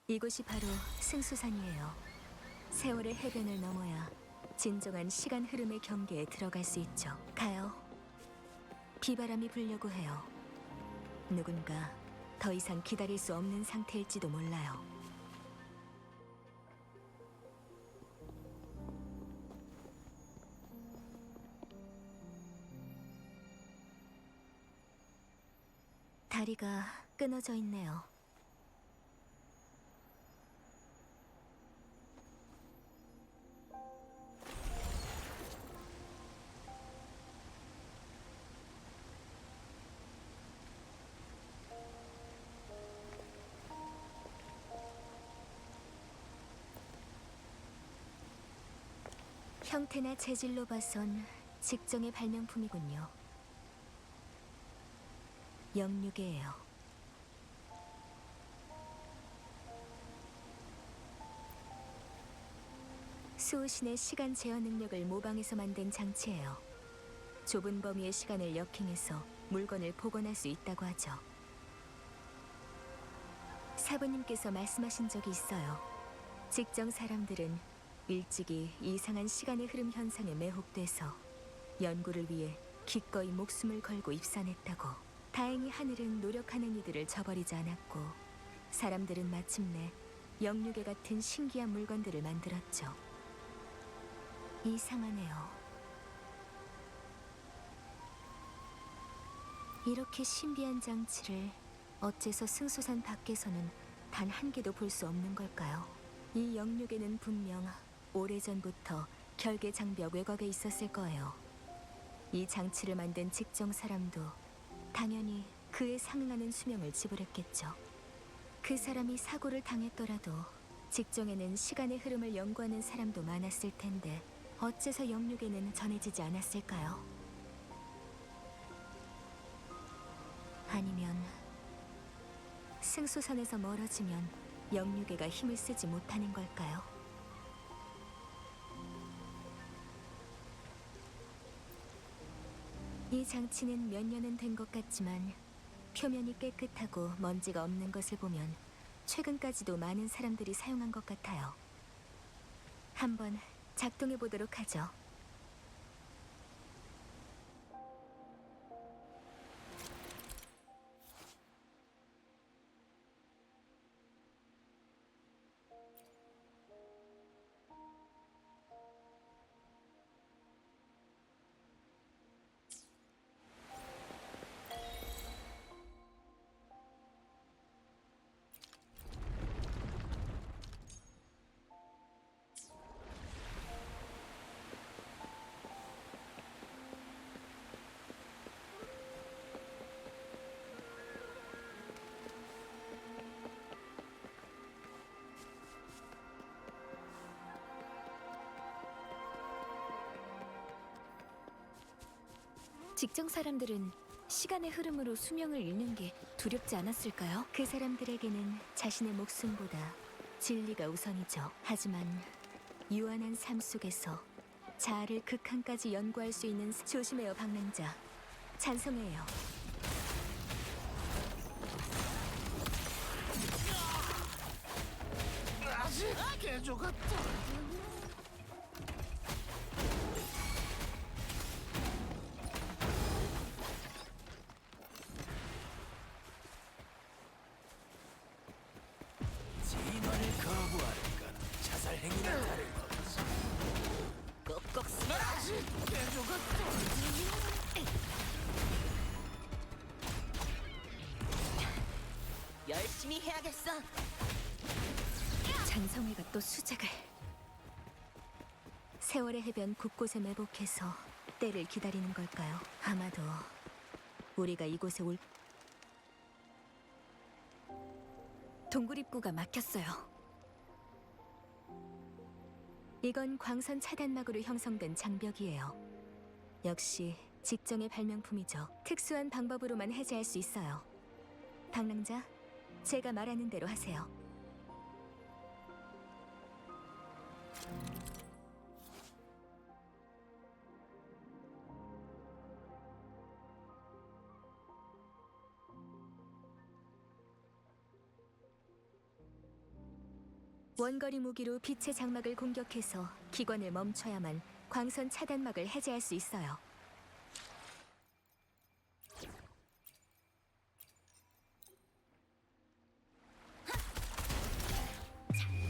이곳이 바로 승수산이에요. 세월의 해변을 넘어야 진정한 시간 흐름의 경계에 들어갈 수 있죠. 가요. 비바람이 불려고 해요. 누군가 더 이상 기다릴 수 없는 상태일지도 몰라요. 다리가 끊어져 있네요. 형태나 재질로 봐선 직정의 발명품이군요. 영육이에요. 수호신의 시간 제어 능력을 모방해서 만든 장치예요. 좁은 범위의 시간을 역행해서 물건을 복원할 수 있다고 하죠. 사부님께서 말씀하신 적이 있어요. 직정 사람들은 일찍이 이상한 시간의 흐름 현상에 매혹돼서 연구를 위해 기꺼이 목숨을 걸고 입산했다고. 다행히 하늘은 노력하는 이들을 저버리지 않았고 사람들은 마침내 영육에 같은 신기한 물건들을 만들었죠. 이상하네요. 이렇게 신비한 장치를 어째서 승수산 밖에서는 단 한 개도 볼 수 없는 걸까요? 이 영육에는 분명 오래전부터 결계 장벽 외곽에 있었을 거예요. 이 장치를 만든 직정 사람도 당연히 그에 상응하는 수명을 지불했겠죠. 그 사람이 사고를 당했더라도 직정에는 시간의 흐름을 연구하는 사람도 많았을 텐데 어째서 영육에는 전해지지 않았을까요? 아니면 승수선에서 멀어지면 영육에가 힘을 쓰지 못하는 걸까요? 이 장치는 몇 년은 된 것 같지만 표면이 깨끗하고 먼지가 없는 것을 보면 최근까지도 많은 사람들이 사용한 것 같아요. 한번 작동해 보도록 하죠. 직정 사람들은 시간의 흐름으로 수명을 잃는 게 두렵지 않았을까요? 그 사람들에게는 자신의 목숨보다 진리가 우선이죠. 하지만 유한한 삶 속에서 자아를 극한까지 연구할 수 있는 조심해요, 방랑자. 찬성해요. 아직 개조가 진화를 거부하는 건 자살 행위나 다름없지. 꼭꼭 숨어. 아직 개조가 열심히 해야겠어. 장성회가 또 수작을. 세월의 해변 곳곳에 매복해서 때를 기다리는 걸까요? 아마도 우리가 이곳에 올 동굴 입구가 막혔어요. 이건 광선 차단막으로 형성된 장벽이에요. 역시 직정의 발명품이죠. 특수한 방법으로만 해제할 수 있어요. 방랑자, 제가 말하는 대로 하세요. 원거리 무기로 빛의 장막을 공격해서 기관을 멈춰야만 광선 차단막을 해제할 수 있어요.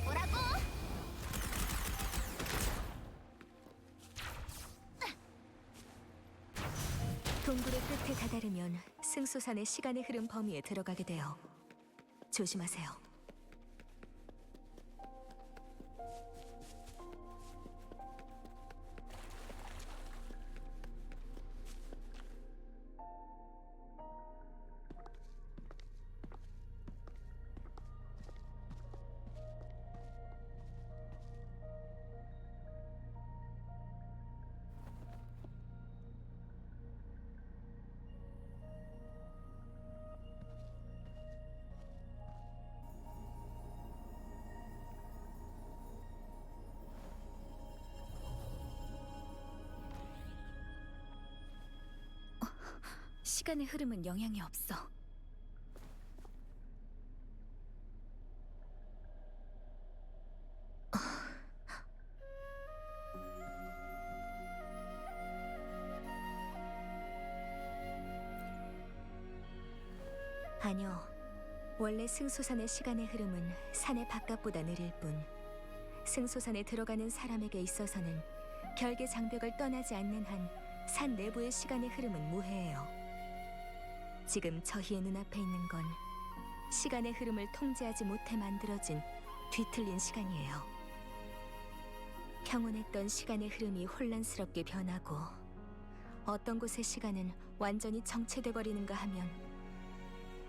뭐라고? 동굴의 끝에 다다르면 승소산의 시간의 흐름 범위에 들어가게 돼요. 조심하세요. 시간의 흐름은 영향이 없어. 아니요. 원래 승소산의 시간의 흐름은 산의 바깥보다 느릴 뿐 승소산에 들어가는 사람에게 있어서는 결계 장벽을 떠나지 않는 한 산 내부의 시간의 흐름은 무해해요. 지금 저희의 눈앞에 있는 건 시간의 흐름을 통제하지 못해 만들어진 뒤틀린 시간이에요. 평온했던 시간의 흐름이 혼란스럽게 변하고 어떤 곳의 시간은 완전히 정체돼 버리는가 하면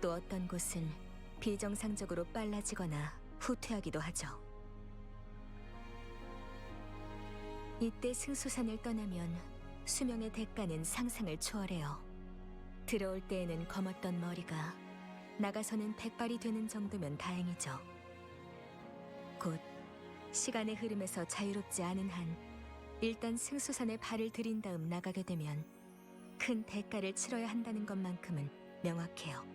또 어떤 곳은 비정상적으로 빨라지거나 후퇴하기도 하죠. 이때 승수산을 떠나면 수명의 대가는 상상을 초월해요. 들어올 때에는 검었던 머리가 나가서는 백발이 되는 정도면 다행이죠. 곧 시간의 흐름에서 자유롭지 않은 한 일단 승수산에 발을 들인 다음 나가게 되면 큰 대가를 치러야 한다는 것만큼은 명확해요.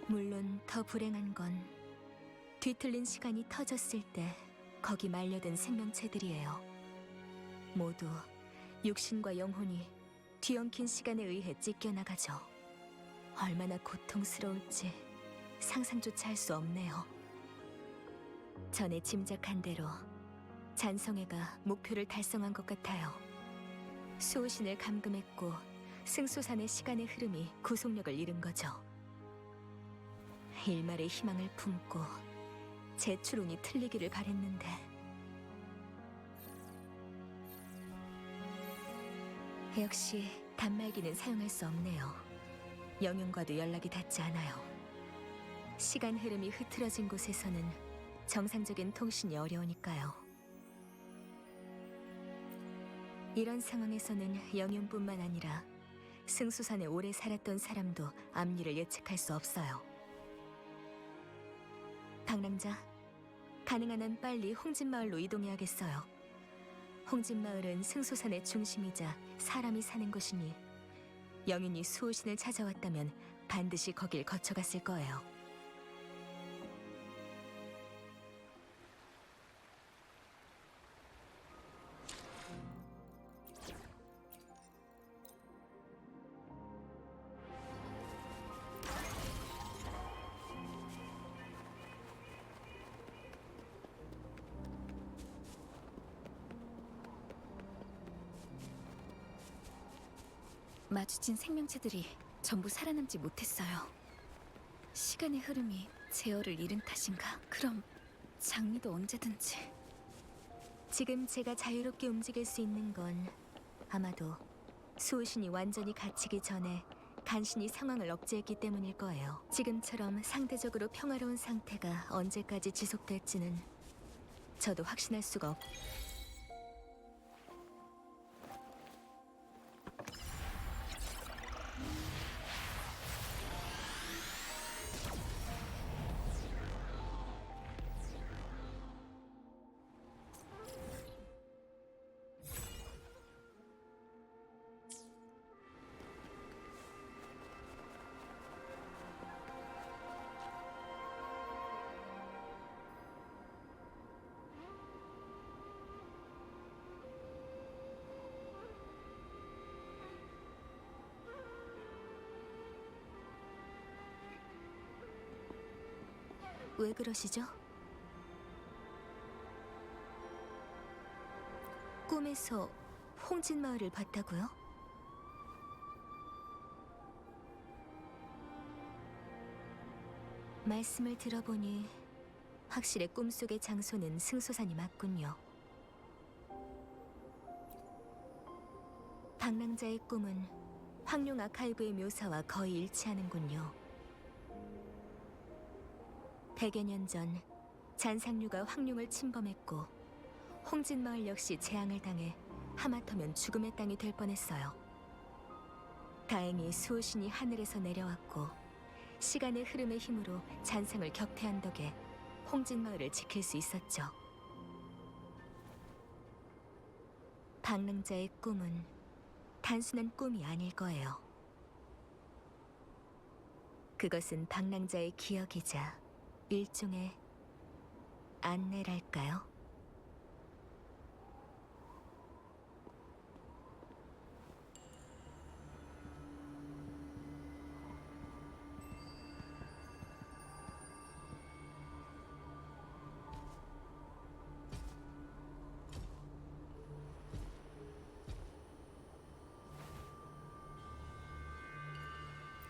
물론 더 불행한 건 뒤틀린 시간이 터졌을 때 거기 말려든 생명체들이에요. 모두 육신과 영혼이 뒤엉킨 시간에 의해 찢겨나가죠. 얼마나 고통스러울지 상상조차 할 수 없네요. 전에 짐작한 대로 잔성애가 목표를 달성한 것 같아요. 수호신을 감금했고 승소산의 시간의 흐름이 구속력을 잃은 거죠. 일말의 희망을 품고 제 추론이 틀리기를 바랬는데 역시 단말기는 사용할 수 없네요. 영웅과도 연락이 닿지 않아요. 시간 흐름이 흐트러진 곳에서는 정상적인 통신이 어려우니까요. 이런 상황에서는 영윤뿐만 아니라 승수산에 오래 살았던 사람도 앞일을 예측할 수 없어요. 방랑자, 가능한 한 빨리 홍진마을로 이동해야겠어요. 홍진마을은 승수산의 중심이자 사람이 사는 곳이니 영윤이 수호신을 찾아왔다면 반드시 거길 거쳐갔을 거예요. 마주친 생명체들이 전부 살아남지 못했어요. 시간의 흐름이 제어를 잃은 탓인가? 그럼 장미도 언제든지. 지금 제가 자유롭게 움직일 수 있는 건 아마도 수호신이 완전히 갇히기 전에 간신히 상황을 억제했기 때문일 거예요. 지금처럼 상대적으로 평화로운 상태가 언제까지 지속될지는 저도 확신할 수가 없... 왜 그러시죠? 꿈에서 홍진마을을 봤다고요? 말씀을 들어보니 확실히 꿈속의 장소는 승소산이 맞군요. 방랑자의 꿈은 황룡 아카이브의 묘사와 거의 일치하는군요. 100여 년 전 잔상류가 황룡을 침범했고 홍진마을 역시 재앙을 당해 하마터면 죽음의 땅이 될 뻔했어요. 다행히 수호신이 하늘에서 내려왔고 시간의 흐름의 힘으로 잔상을 격퇴한 덕에 홍진마을을 지킬 수 있었죠. 방랑자의 꿈은 단순한 꿈이 아닐 거예요. 그것은 방랑자의 기억이자 일종의 안내랄까요?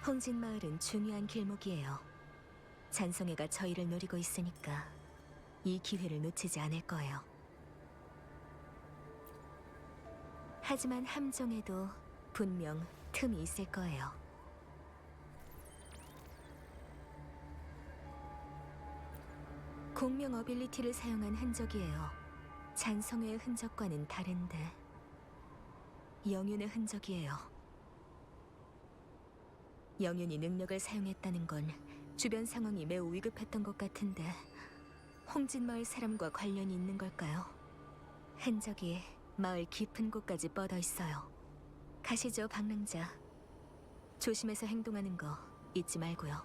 홍진마을은 중요한 길목이에요. 잔성애가 저희를 노리고 있으니까 이 기회를 놓치지 않을 거예요. 하지만 함정에도 분명 틈이 있을 거예요. 공명 어빌리티를 사용한 흔적이에요. 잔성애의 흔적과는 다른데 영윤의 흔적이에요. 영윤이 능력을 사용했다는 건 주변 상황이 매우 위급했던 것 같은데 홍진마을 사람과 관련이 있는 걸까요? 흔적이 마을 깊은 곳까지 뻗어 있어요. 가시죠, 방랑자. 조심해서 행동하는 거 잊지 말고요.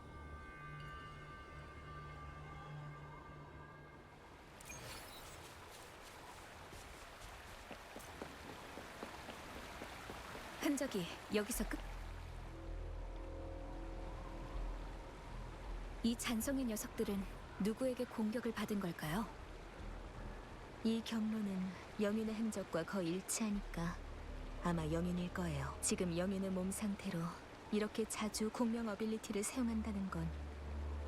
흔적이 여기서 끝. 이 잔성의 녀석들은 누구에게 공격을 받은 걸까요? 이 경로는 영윤의 흔적과 거의 일치하니까 아마 영윤일 거예요. 지금 영윤의 몸 상태로 이렇게 자주 공명 어빌리티를 사용한다는 건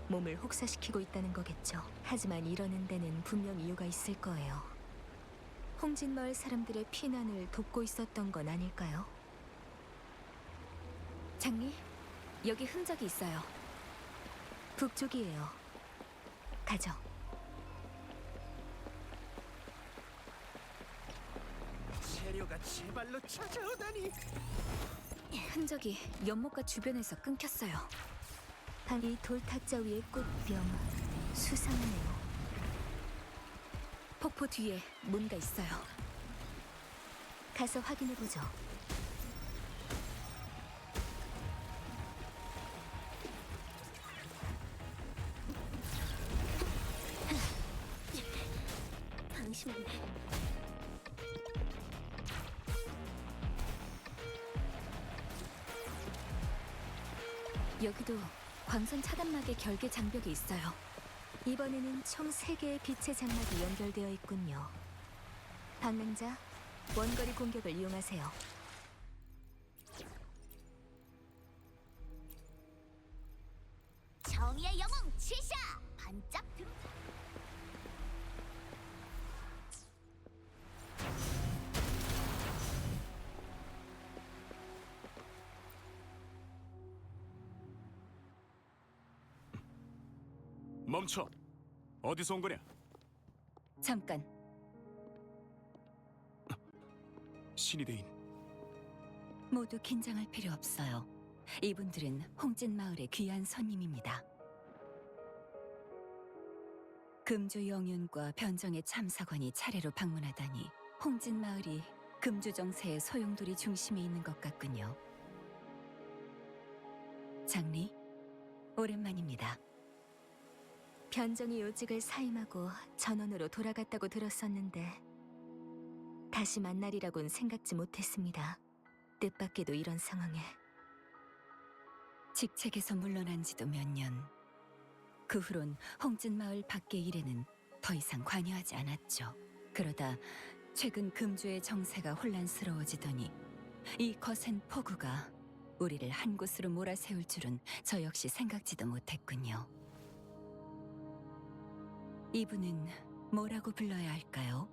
몸을 혹사시키고 있다는 거겠죠. 하지만 이러는 데는 분명 이유가 있을 거예요. 홍진마을 사람들의 피난을 돕고 있었던 건 아닐까요? 장미, 여기 흔적이 있어요. 북쪽이에요. 가죠. 소녀가 제 발로 찾아오다니. 흔적이 연못가 주변에서 끊겼어요. 이 돌탁자 위의 꽃병 수상하네요. 폭포 뒤에 뭔가 있어요. 가서 확인해 보죠. 당신은 여기도 광선 차단막의 결계 장벽이 있어요. 이번에는 총 3개의 빛의 장막이 연결되어 있군요. 방랑자, 원거리 공격을 이용하세요. 정의의 영웅 치샤! 반짝 등 멈춰! 어디서 온 거냐? 잠깐, 신이대인, 모두 긴장할 필요 없어요. 이분들은 홍진 마을의 귀한 손님입니다. 금주 영윤과 변정의 참사관이 차례로 방문하다니 홍진 마을이 금주 정세의 소용돌이 중심에 있는 것 같군요. 장리, 오랜만입니다. 변정이 요직을 사임하고 전원으로 돌아갔다고 들었었는데 다시 만나리라곤 생각지 못했습니다. 뜻밖에도 이런 상황에. 직책에서 물러난 지도 몇 년. 그 후론 홍진 마을 밖의 일에는 더 이상 관여하지 않았죠. 그러다 최근 금주의 정세가 혼란스러워지더니 이 거센 폭우가 우리를 한 곳으로 몰아세울 줄은 저 역시 생각지도 못했군요. 이분은 뭐라고 불러야 할까요?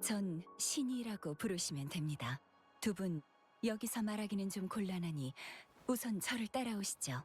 전 신이라고 부르시면 됩니다. 두 분 여기서 말하기는 좀 곤란하니 우선 저를 따라오시죠.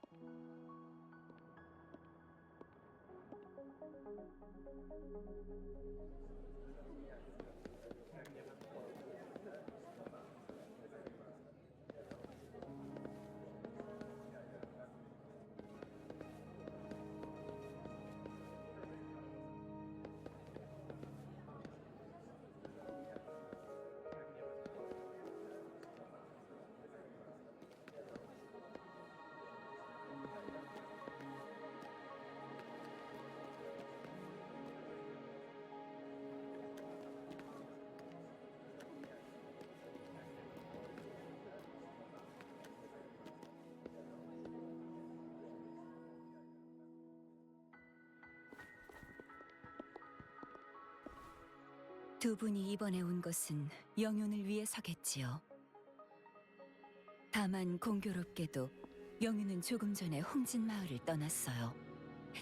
두 분이 이번에 온 것은 영윤을 위해서겠지요. 다만 공교롭게도 영윤은 조금 전에 홍진 마을을 떠났어요.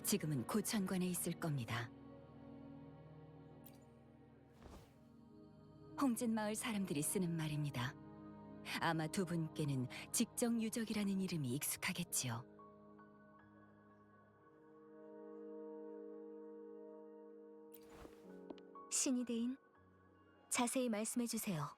지금은 고천관에 있을 겁니다. 홍진 마을 사람들이 쓰는 말입니다. 아마 두 분께는 직정유적이라는 이름이 익숙하겠지요. 신이대인, 자세히 말씀해 주세요.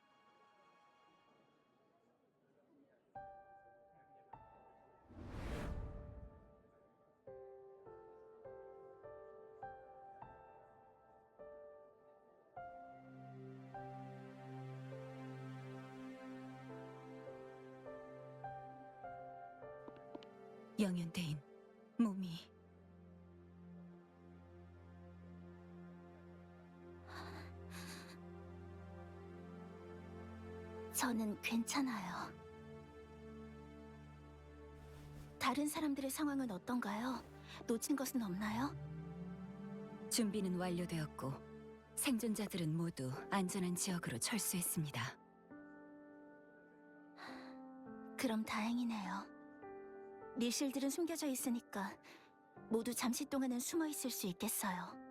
영윤대인, 몸이... 저는 괜찮아요. 다른 사람들의 상황은 어떤가요? 놓친 것은 없나요? 준비는 완료되었고 생존자들은 모두 안전한 지역으로 철수했습니다. 그럼 다행이네요. 리실들은 숨겨져 있으니까 모두 잠시 동안은 숨어 있을 수 있겠어요.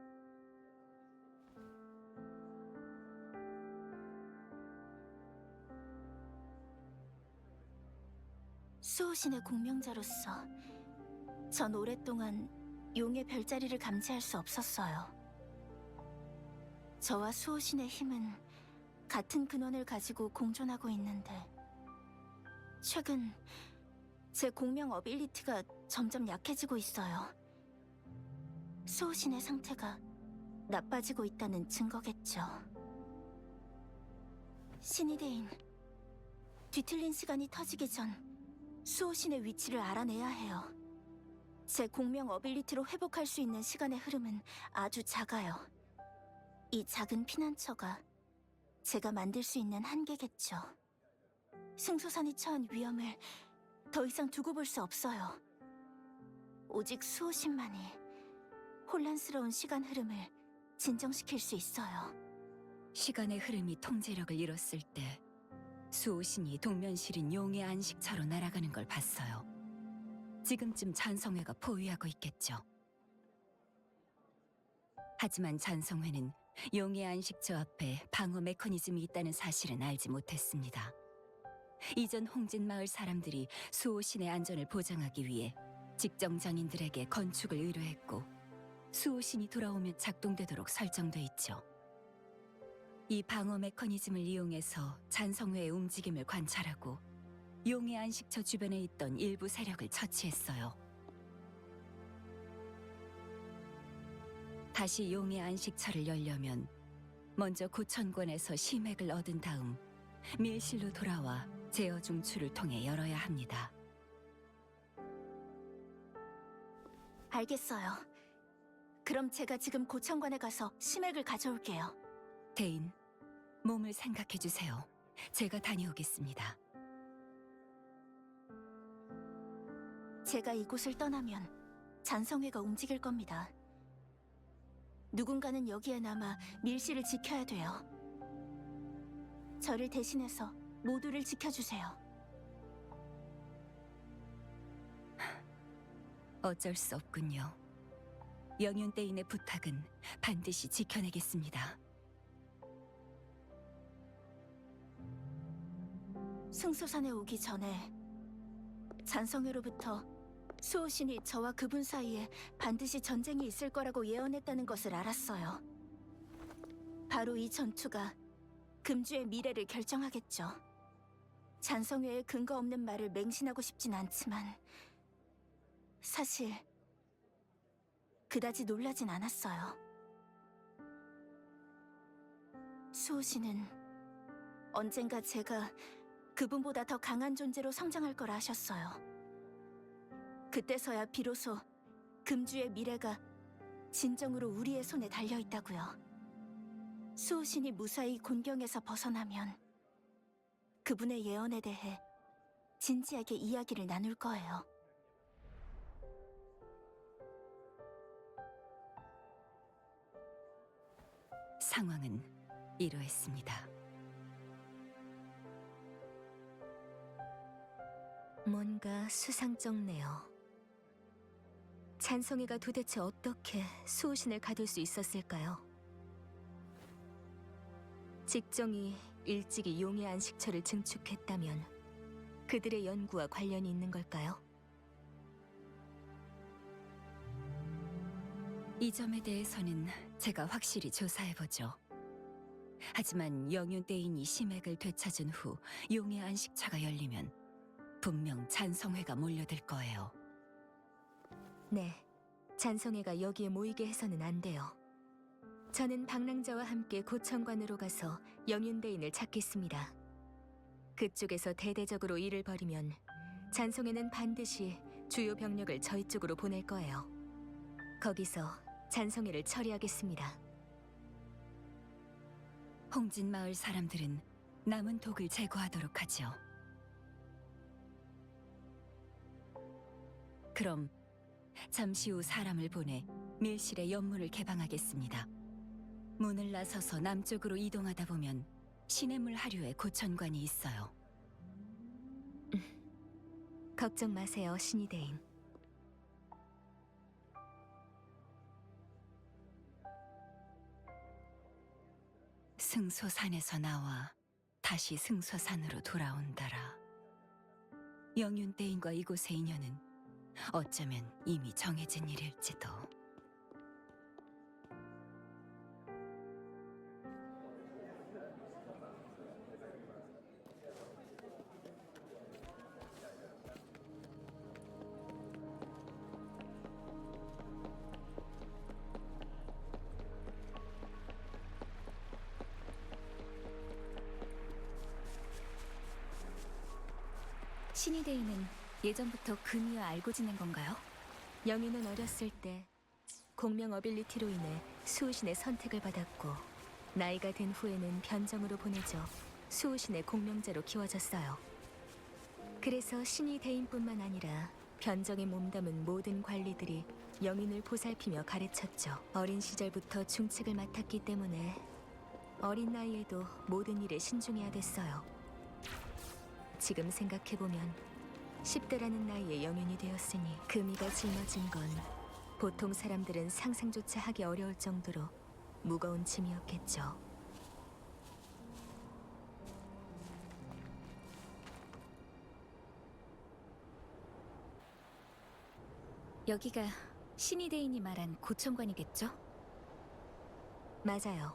수호신의 공명자로서 전 오랫동안 용의 별자리를 감지할 수 없었어요. 저와 수호신의 힘은 같은 근원을 가지고 공존하고 있는데 최근 제 공명 어빌리티가 점점 약해지고 있어요. 수호신의 상태가 나빠지고 있다는 증거겠죠. 신이대인, 뒤틀린 시간이 터지기 전 수호신의 위치를 알아내야 해요. 제 공명 어빌리티로 회복할 수 있는 시간의 흐름은 아주 작아요. 이 작은 피난처가 제가 만들 수 있는 한계겠죠. 승소산이 처한 위험을 더 이상 두고 볼 수 없어요. 오직 수호신만이 혼란스러운 시간 흐름을 진정시킬 수 있어요. 시간의 흐름이 통제력을 잃었을 때 수호신이 동면실인 용의 안식처로 날아가는 걸 봤어요. 지금쯤 잔성회가 포위하고 있겠죠. 하지만 잔성회는 용의 안식처 앞에 방어 메커니즘이 있다는 사실은 알지 못했습니다. 이전 홍진 마을 사람들이 수호신의 안전을 보장하기 위해 직정 장인들에게 건축을 의뢰했고 수호신이 돌아오면 작동되도록 설정돼 있죠. 이 방어 메커니즘을 이용해서 잔성회의 움직임을 관찰하고 용의 안식처 주변에 있던 일부 세력을 처치했어요. 다시 용의 안식처를 열려면 먼저 고천권에서 시맥을 얻은 다음 밀실로 돌아와 제어 중추를 통해 열어야 합니다. 알겠어요. 그럼 제가 지금 고천관에 가서 시맥을 가져올게요. 대인, 몸을 생각해주세요. 제가 다녀오겠습니다. 제가 이곳을 떠나면 잔성회가 움직일 겁니다. 누군가는 여기에 남아 밀실을 지켜야 돼요. 저를 대신해서 모두를 지켜주세요. 어쩔 수 없군요. 영윤대인의 부탁은 반드시 지켜내겠습니다. 승소산에 오기 전에 잔성회로부터 수호신이 저와 그분 사이에 반드시 전쟁이 있을 거라고 예언했다는 것을 알았어요. 바로 이 전투가 금주의 미래를 결정하겠죠. 잔성회의 근거 없는 말을 맹신하고 싶진 않지만 사실 그다지 놀라진 않았어요. 수호신은 언젠가 제가 그분보다 더 강한 존재로 성장할 걸 아셨어요. 그때서야 비로소 금주의 미래가 진정으로 우리의 손에 달려있다고요. 수호신이 무사히 곤경에서 벗어나면 그분의 예언에 대해 진지하게 이야기를 나눌 거예요. 상황은 이러했습니다. 뭔가 수상쩍네요. 잔성이가 도대체 어떻게 수호신을 가둘 수 있었을까요? 직정이 일찍이 용의 안식처를 증축했다면 그들의 연구와 관련이 있는 걸까요? 이 점에 대해서는 제가 확실히 조사해보죠. 하지만 영윤대인이 시맥을 되찾은 후 용의 안식처가 열리면 분명 잔성회가 몰려들 거예요. 네, 잔성회가 여기에 모이게 해서는 안 돼요. 저는 방랑자와 함께 고천관으로 가서 영윤대인을 찾겠습니다. 그쪽에서 대대적으로 일을 벌이면 잔성회는 반드시 주요 병력을 저희 쪽으로 보낼 거예요. 거기서 잔성회를 처리하겠습니다. 홍진 마을 사람들은 남은 독을 제거하도록 하죠. 그럼 잠시 후 사람을 보내 밀실의 연문을 개방하겠습니다. 문을 나서서 남쪽으로 이동하다 보면 시냇물 하류에 고천관이 있어요. 걱정 마세요, 신이대인. 승소산에서 나와 다시 승소산으로 돌아온다라. 영윤대인과 이곳의 인연은 어쩌면 이미 정해진 일일지도. 신이데이는 예전부터 금이와 알고 지낸 건가요? 영유는 어렸을 때 공명 어빌리티로 인해 수호신의 선택을 받았고 나이가 든 후에는 변정으로 보내져 수호신의 공명자로 키워졌어요. 그래서 신이데이뿐만 아니라 변정에 몸담은 모든 관리들이 영윤을 보살피며 가르쳤죠. 어린 시절부터 중책을 맡았기 때문에 어린 나이에도 모든 일에 신중해야 됐어요. 지금 생각해보면 10대라는 나이에 영윤이 되었으니 금이가 짊어진 건 보통 사람들은 상상조차 하기 어려울 정도로 무거운 짐이었겠죠. 여기가 신이데인이 말한 고청관이겠죠? 맞아요.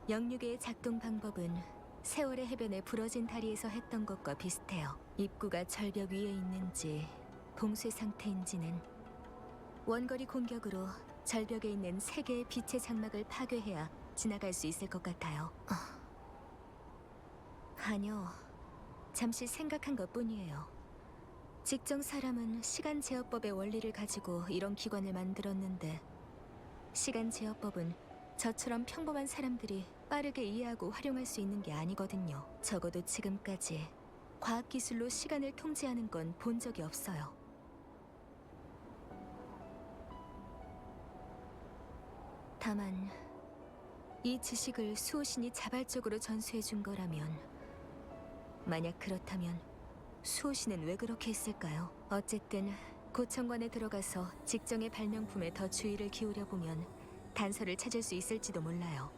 영육의 작동 방법은 세월의 해변에 부러진 다리에서 했던 것과 비슷해요. 입구가 절벽 위에 있는지 봉쇄 상태인지는 원거리 공격으로 절벽에 있는 3개의 빛의 장막을 파괴해야 지나갈 수 있을 것 같아요. 아니요. 잠시 생각한 것뿐이에요. 직정 사람은 시간 제어법의 원리를 가지고 이런 기관을 만들었는데 시간 제어법은 저처럼 평범한 사람들이 빠르게 이해하고 활용할 수 있는 게 아니거든요. 적어도 지금까지 과학기술로 시간을 통제하는 건 본 적이 없어요. 다만 이 지식을 수호신이 자발적으로 전수해 준 거라면 만약 그렇다면 수호신은 왜 그렇게 했을까요? 어쨌든 고청관에 들어가서 직정의 발명품에 더 주의를 기울여 보면 단서를 찾을 수 있을지도 몰라요.